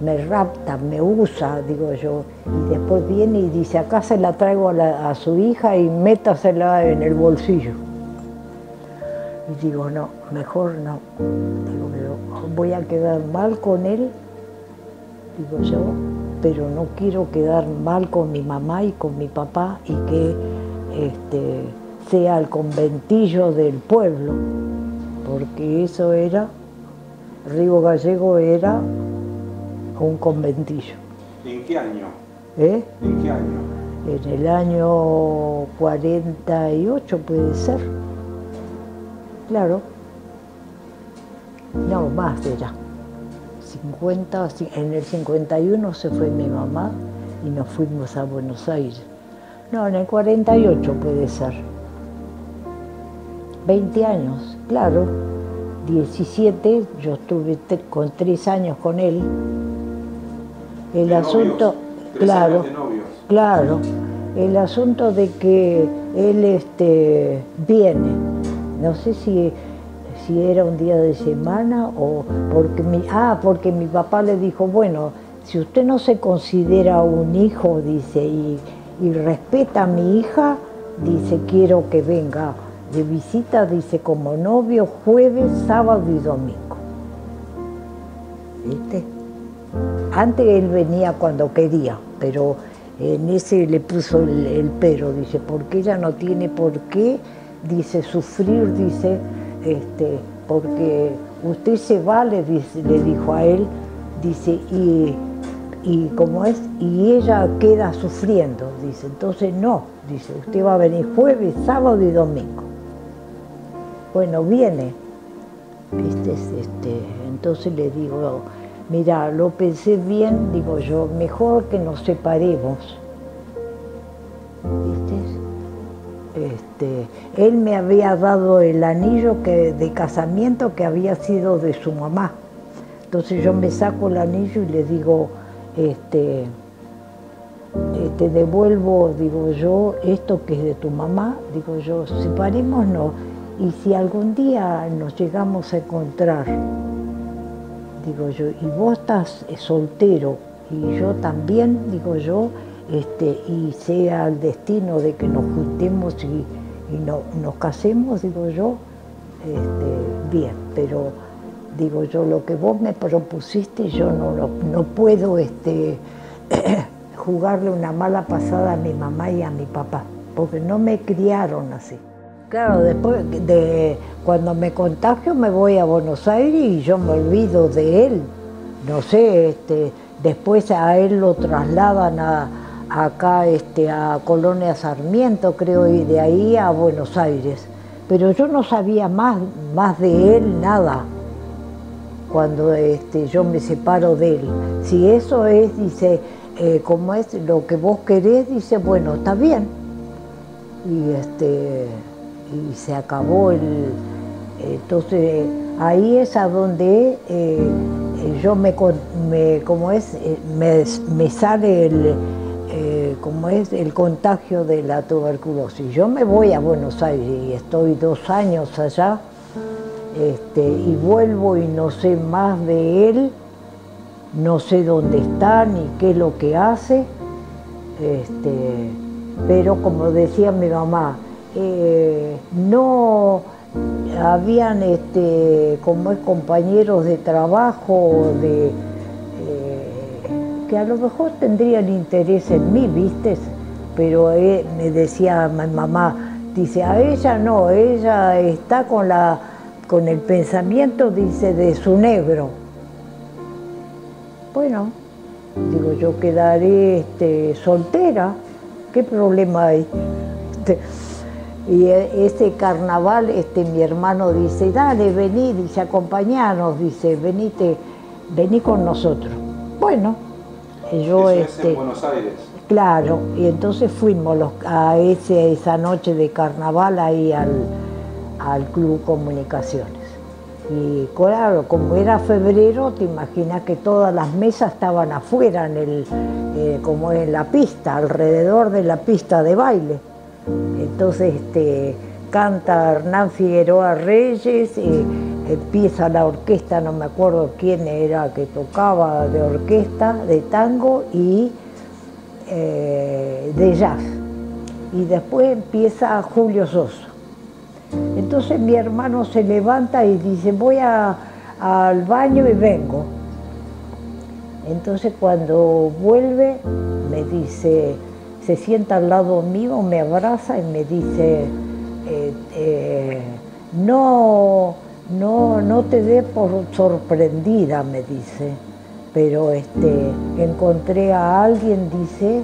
me rapta, me usa, digo yo, y después viene y dice, acá se la traigo a su hija y métasela en el bolsillo. Y digo, no, mejor no. Digo, yo voy a quedar mal con él, digo yo, pero no quiero quedar mal con mi mamá y con mi papá y que sea el conventillo del pueblo, porque eso era, Río Gallego era un conventillo. ¿En qué año? ¿En qué año? En el año 48 puede ser. Claro. No, más era. 50, en el 51 se fue mi mamá y nos fuimos a Buenos Aires. No, en el 48 puede ser. 20 años, claro. 17, yo estuve con 3 años con él. El asunto, claro, claro, el asunto de que él viene, no sé si era un día de semana o porque mi papá le dijo, bueno, si usted no se considera un hijo, dice, y respeta a mi hija, dice, quiero que venga de visita, dice, como novio, jueves, sábado y domingo. ¿Viste? Antes él venía cuando quería, pero en ese le puso el pero, dice, porque ella no tiene por qué, dice, sufrir, dice, porque usted se va, le dijo a él, dice, y como es, y ella queda sufriendo, dice, entonces no, dice, usted va a venir jueves, sábado y domingo. Bueno, viene, ¿viste? Entonces le digo, mira, lo pensé bien, digo yo, mejor que nos separemos, ¿viste? Él me había dado el anillo de casamiento que había sido de su mamá. Entonces yo me saco el anillo y le digo, te devuelvo, digo yo, esto que es de tu mamá, digo yo, separémonos y si algún día nos llegamos a encontrar, digo yo, y vos estás soltero y yo también, digo yo, y sea el destino de que nos juntemos y nos casemos, digo yo, bien, pero digo yo, lo que vos me propusiste, yo no puedo jugarle una mala pasada a mi mamá y a mi papá, porque no me criaron así. Claro, después cuando me contagio me voy a Buenos Aires y yo me olvido de él. No sé, después a él lo trasladan acá a Colonia Sarmiento, creo, y de ahí a Buenos Aires. Pero yo no sabía más de él, nada, cuando yo me separo de él. Si eso es, dice, como es lo que vos querés, dice, bueno, está bien. Y se acabó entonces ahí es a donde yo me sale como es el contagio de la tuberculosis. Yo me voy a Buenos Aires y estoy 2 años allá, y vuelvo y no sé más de él, no sé dónde está ni qué es lo que hace, pero como decía mi mamá, no habían como es compañeros de trabajo que a lo mejor tendrían interés en mí, ¿viste? Pero me decía mi mamá, dice, a ella no, ella está con el pensamiento, dice, de su negro. Bueno, digo, yo quedaré soltera, ¿qué problema hay? Y ese carnaval, mi hermano dice, dale, vení, dice, acompañanos, dice, vení con nosotros. Bueno, yo Eso es en Buenos Aires. Claro, y entonces fuimos a esa noche de carnaval ahí al Club Comunicaciones. Y claro, como era febrero, te imaginas que todas las mesas estaban afuera, como en la pista, alrededor de la pista de baile. Entonces canta Hernán Figueroa Reyes, empieza la orquesta, no me acuerdo quién era que tocaba de orquesta, de tango y de jazz. Y después empieza Julio Sosa. Entonces mi hermano se levanta y dice, voy al baño y vengo. Entonces cuando vuelve me dice, se sienta al lado mío, me abraza y me dice, no te dé por sorprendida, me dice, pero encontré a alguien, dice,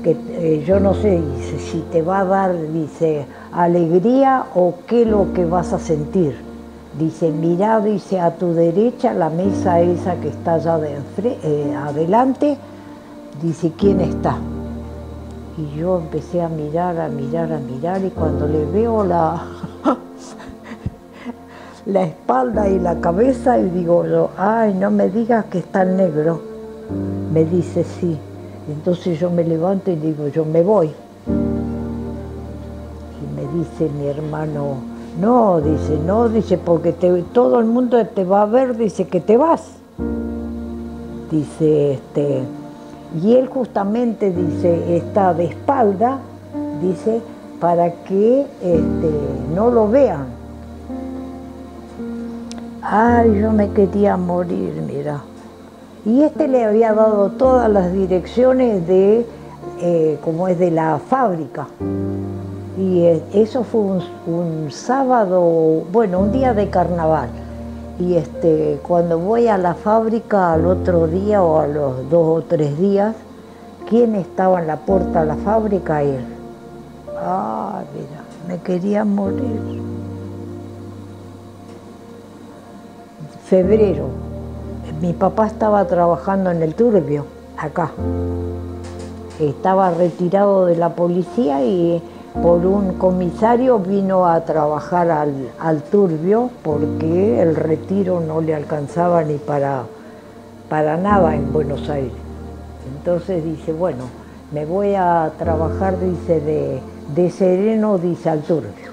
que yo no sé, dice, si te va a dar, dice, alegría o qué es lo que vas a sentir. Dice, mirá, dice, a tu derecha, la mesa esa que está allá adelante, dice, ¿quién está? Y yo empecé a mirar, y cuando le veo la espalda y la cabeza, y digo yo, ay, no me digas que está el negro. Me dice, sí. Entonces yo me levanto y digo, yo me voy. Y me dice mi hermano, no, dice, porque todo el mundo te va a ver, dice, que te vas. Dice, y él justamente, dice, está de espalda, dice, para que no lo vean. Ay, yo me quería morir, mira. Y le había dado todas las direcciones como es de la fábrica. Y eso fue un sábado, bueno, un día de carnaval. Y cuando voy a la fábrica al otro día o a los 2 o 3 días, ¿quién estaba en la puerta de la fábrica? Él. Ah, mira, me quería morir. Febrero. Mi papá estaba trabajando en el Turbio, acá. Estaba retirado de la policía y por un comisario vino a trabajar al Turbio porque el retiro no le alcanzaba ni para nada en Buenos Aires. Entonces dice, bueno, me voy a trabajar, dice, de sereno, dice, al Turbio.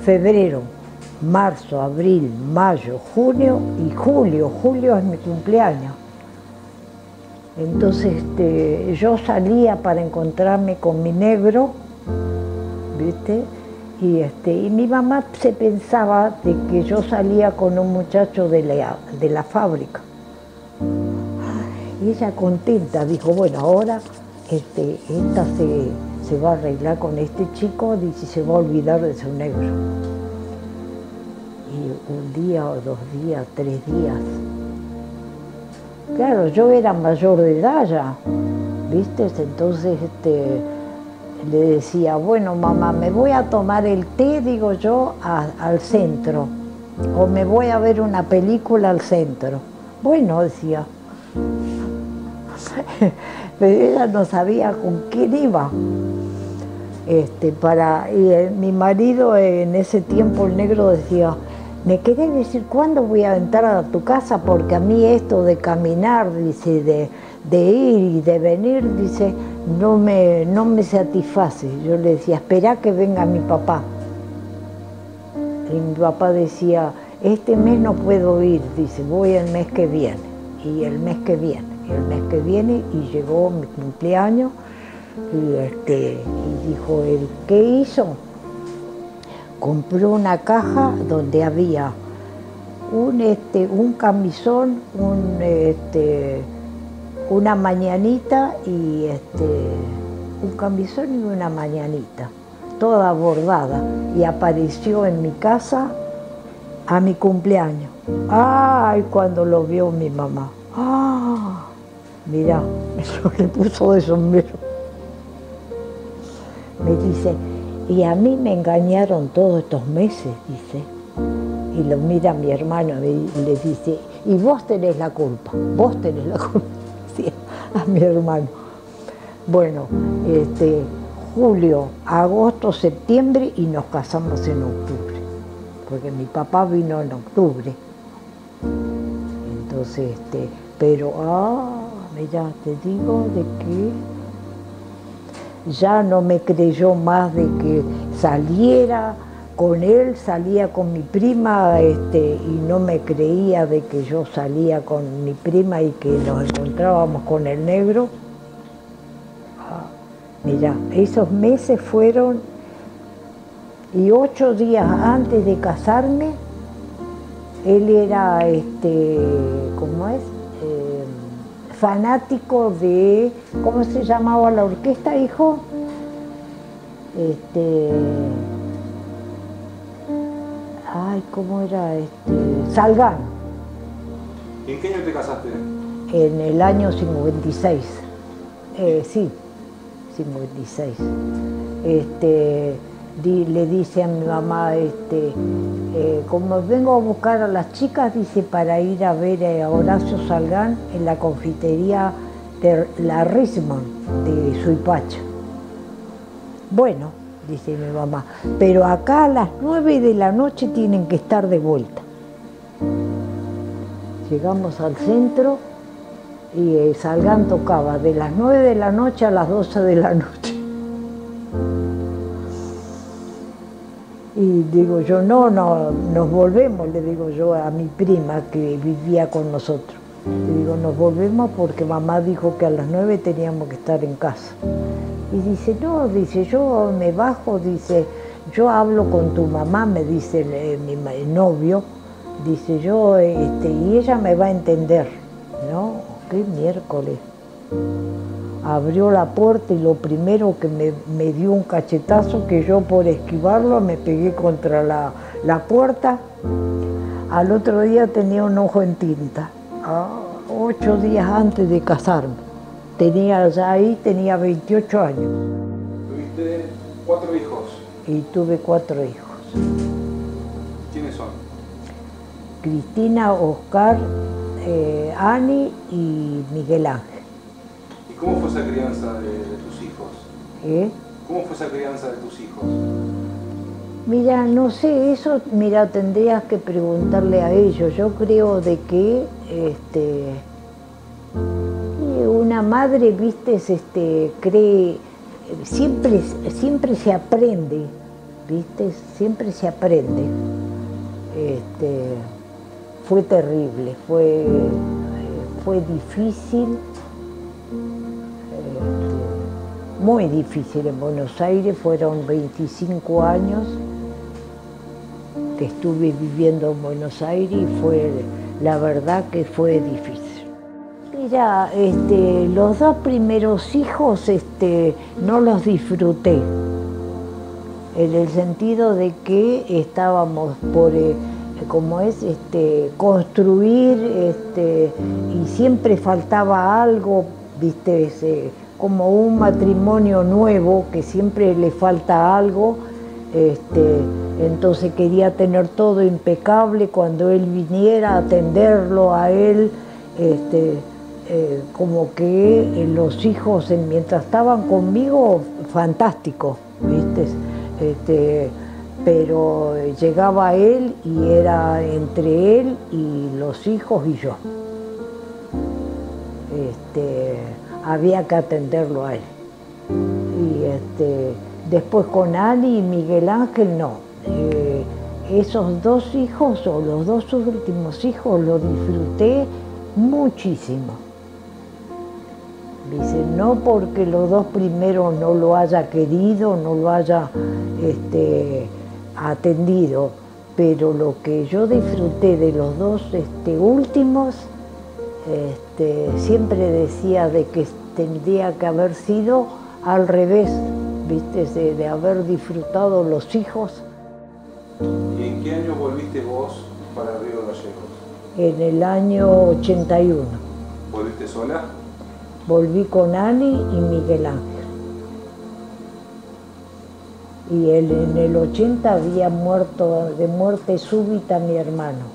Febrero, marzo, abril, mayo, junio y julio. Julio es mi cumpleaños. Entonces yo salía para encontrarme con mi negro, ¿viste? Y mi mamá se pensaba de que yo salía con un muchacho de la fábrica. Y ella contenta, dijo, bueno, ahora esta se va a arreglar con este chico, dice, se va a olvidar de su negro. Y un día o 2 días, 3 días. Claro, yo era mayor de edad ya, ¿viste? Entonces le decía, bueno, mamá, me voy a tomar el té, digo yo, al centro, o me voy a ver una película al centro. Bueno, decía. pero ella no sabía con quién iba. Mi marido en ese tiempo, el negro, decía: ¿me querés decir cuándo voy a entrar a tu casa? Porque a mí esto de caminar, dice, de ir y de venir, dice, no me satisface. Yo le decía: espera que venga mi papá. Y mi papá decía: este mes no puedo ir, dice, voy el mes que viene, y el mes que viene, y el mes que viene, y llegó mi cumpleaños, y dijo él: ¿qué hizo? Compró una caja donde había un camisón, una mañanita y un camisón y una mañanita, toda bordada, y apareció en mi casa a mi cumpleaños. ¡Ay! Cuando lo vio mi mamá, ¡ah! Mirá, eso le puso de sombrero. Me dice: y a mí me engañaron todos estos meses, dice. Y lo mira mi hermano y le dice: y vos tenés la culpa, decía a mi hermano. Bueno, julio, agosto, septiembre, y nos casamos en octubre, porque mi papá vino en octubre. Entonces, pero, mira, te digo de que ya no me creyó más de que saliera con él, salía con mi prima, y no me creía de que yo salía con mi prima y que nos encontrábamos con el negro. Mira, esos meses fueron, y 8 días antes de casarme, él era, ¿cómo es? Fanático de, ¿cómo se llamaba la orquesta, hijo? ¿Cómo era? Salgan. ¿En qué año te casaste? En el año 56. Sí, 56. Le dice a mi mamá, como vengo a buscar a las chicas, dice, para ir a ver a Horacio Salgán en la confitería de la Richmond de Suipacha. Bueno, dice mi mamá, pero acá a las 9 de la noche tienen que estar de vuelta. Llegamos al centro y Salgán tocaba de las 9 de la noche a las 12 de la noche. Y digo yo, no, nos volvemos, le digo yo a mi prima que vivía con nosotros. Le digo, nos volvemos porque mamá dijo que a las 9 teníamos que estar en casa. Y dice, no, dice, yo me bajo, dice, yo hablo con tu mamá, me dice el novio, dice yo, y ella me va a entender. No, qué miércoles. Abrió la puerta y lo primero que me dio un cachetazo, que yo por esquivarlo me pegué contra la puerta. Al otro día tenía un ojo en tinta, 8 días antes de casarme. Tenía 28 años. ¿Tuviste 4 hijos? Y tuve 4 hijos. ¿Quiénes son? Cristina, Oscar, Ani y Miguel Ángel. ¿Y cómo fue esa crianza de tus hijos? ¿Cómo fue esa crianza de tus hijos? Mira, no sé, eso, mira, tendrías que preguntarle a ellos. Yo creo de que una madre, viste, cree, siempre se aprende, viste, siempre se aprende. Fue terrible, fue difícil. Muy difícil en Buenos Aires, fueron 25 años que estuve viviendo en Buenos Aires y la verdad que fue difícil. Mira, los 2 primeros hijos no los disfruté, en el sentido de que estábamos por, construir, y siempre faltaba algo, viste, como un matrimonio nuevo, que siempre le falta algo, entonces quería tener todo impecable cuando él viniera, atenderlo a él, como que los hijos, mientras estaban conmigo, fantástico, ¿viste? Pero llegaba él y era entre él y los hijos y yo. Había que atenderlo a él. Y después con Ani y Miguel Ángel no. Esos dos hijos, o los dos últimos hijos, los disfruté muchísimo. Dice, no porque los dos primeros no lo haya querido, no lo haya atendido, pero lo que yo disfruté de los dos últimos, siempre decía de que tendría que haber sido al revés, ¿viste? De haber disfrutado los hijos. ¿Y en qué año volviste vos para Río Gallegos? En el año 81. ¿Volviste sola? Volví con Ani y Miguel Ángel. Y en el 80 había muerto de muerte súbita mi hermano.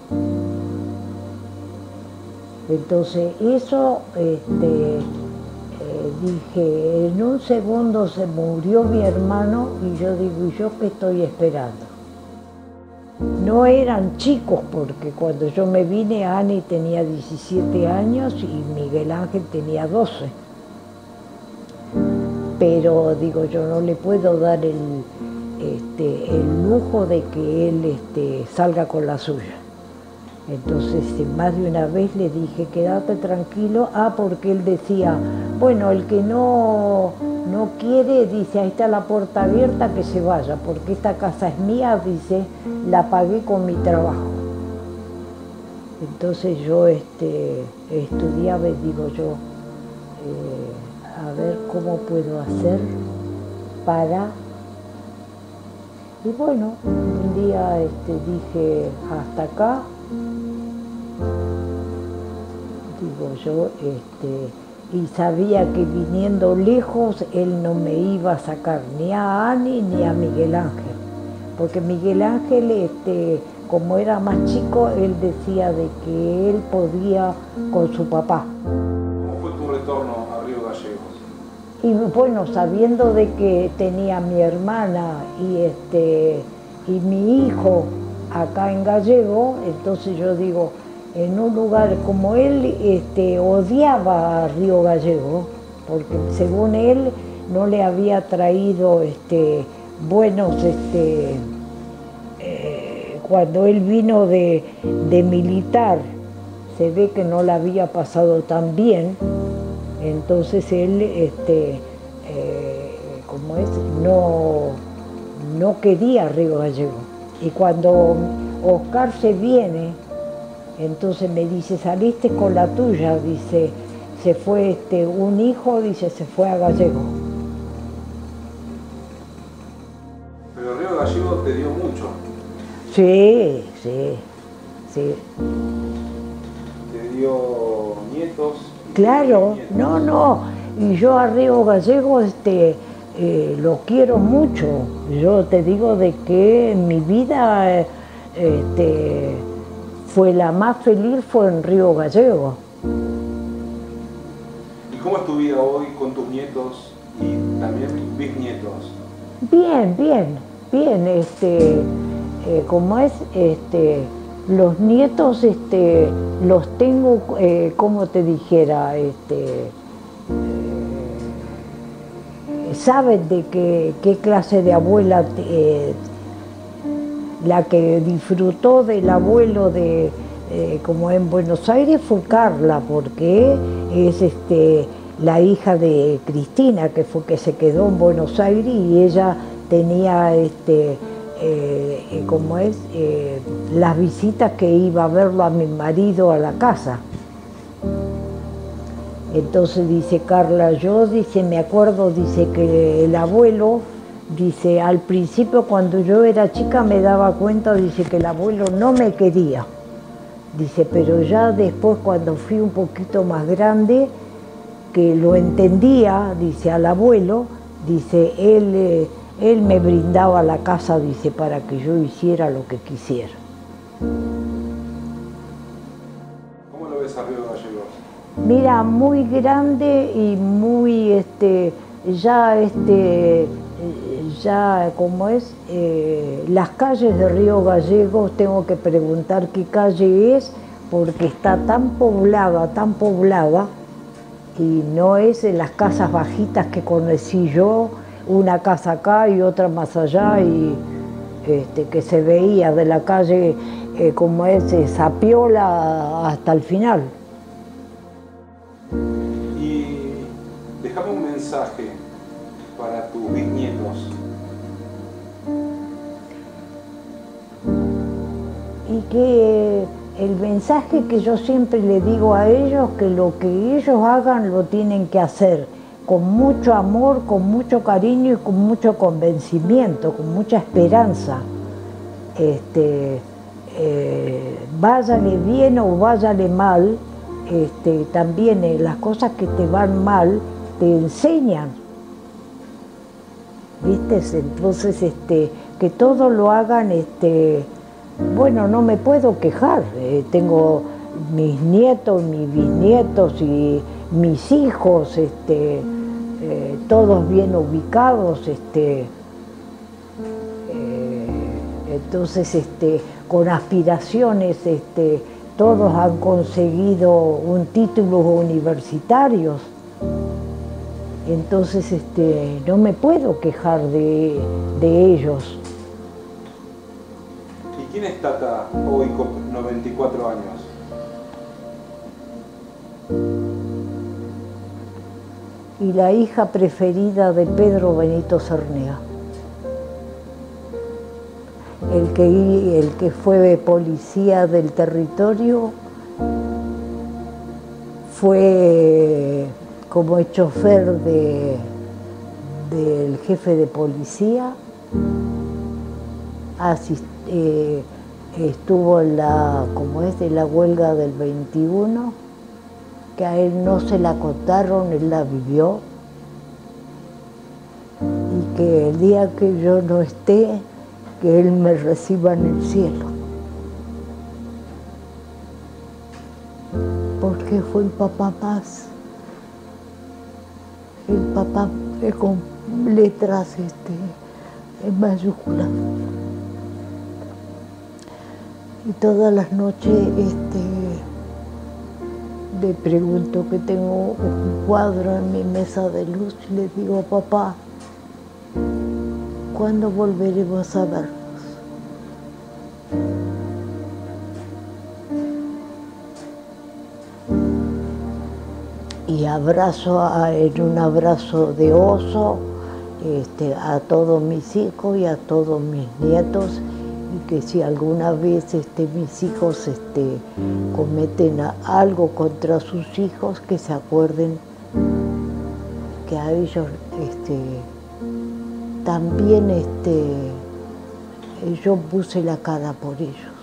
Entonces eso, dije, en un segundo se murió mi hermano y yo digo, ¿y yo qué estoy esperando? No eran chicos, porque cuando yo me vine, Ani tenía 17 años y Miguel Ángel tenía 12. Pero digo, yo no le puedo dar el lujo de que él salga con la suya. Entonces, más de una vez le dije, quédate tranquilo. Porque él decía, bueno, el que no quiere, dice, ahí está la puerta abierta, que se vaya, porque esta casa es mía, dice, la pagué con mi trabajo. Entonces yo estudiaba y digo yo, a ver cómo puedo hacer para... Y bueno, un día dije, hasta acá, digo yo, y sabía que viniendo lejos él no me iba a sacar ni a Ani ni a Miguel Ángel, porque Miguel Ángel, como era más chico, él decía de que él podía con su papá. ¿Cómo fue tu retorno a Río Gallegos? Y bueno, sabiendo de que tenía mi hermana y mi hijo acá en Gallego, entonces yo digo, en un lugar como él, odiaba a Río Gallegos, porque según él no le había traído buenos, cuando él vino de militar, se ve que no la había pasado tan bien, entonces él, como es, no quería Río Gallegos. Y cuando Oscar se viene, entonces me dice, saliste con la tuya, dice, se fue un hijo, dice, se fue a Gallego. Pero Río Gallegos te dio mucho. Sí, sí, sí. Te dio nietos. Claro, no, y yo a Río Gallegos lo quiero mucho. Yo te digo de que en mi vida fue la más feliz, fue en Río Gallegos. ¿Y cómo es tu vida hoy con tus nietos y también bisnietos? Bien, como es, los nietos los tengo, como te dijera, saben de qué clase de abuela, la que disfrutó del abuelo como en Buenos Aires fue Carla, porque es la hija de Cristina, que se quedó en Buenos Aires, y ella tenía como es, las visitas que iba a verlo a mi marido a la casa. Entonces dice Carla, yo dice, me acuerdo, dice que el abuelo, dice, al principio cuando yo era chica me daba cuenta, dice, que el abuelo no me quería. Dice, pero ya después cuando fui un poquito más grande, que lo entendía, dice, al abuelo, dice, él me brindaba la casa, dice, para que yo hiciera lo que quisiera. ¿Cómo lo ves a Río Gallegos? Mira, muy grande y muy, ya como es, las calles de Río Gallegos, tengo que preguntar qué calle es, porque está tan poblada, y no es en las casas bajitas que conocí yo, una casa acá y otra más allá, y que se veía de la calle, como es, Zapiola hasta el final. Y dejame un mensaje para tus bisnietos. Y que el mensaje que yo siempre le digo a ellos, que lo que ellos hagan lo tienen que hacer con mucho amor, con mucho cariño y con mucho convencimiento, con mucha esperanza. Váyale bien o váyale mal, también las cosas que te van mal te enseñan, ¿viste? Entonces, que todo lo hagan, bueno, no me puedo quejar, tengo mis nietos, mis bisnietos y mis hijos, todos bien ubicados, entonces, con aspiraciones, todos han conseguido un título universitarios. Entonces, no me puedo quejar de ellos. ¿Y quién es Tata hoy con 94 años? Y la hija preferida de Pedro Benito Cernea. El que fue policía del territorio, fue como chofer del jefe de policía, estuvo en la huelga del 21, que a él no se la contaron, él la vivió, y que el día que yo no esté, que él me reciba en el cielo. Porque fue el papá más, el papá con letras en mayúsculas. Y todas las noches le pregunto, que tengo un cuadro en mi mesa de luz, y le digo: papá, ¿cuándo volveremos a vernos? Y en un abrazo de oso, a todos mis hijos y a todos mis nietos, y que si alguna vez mis hijos cometen algo contra sus hijos, que se acuerden que a ellos también yo puse la cara por ellos.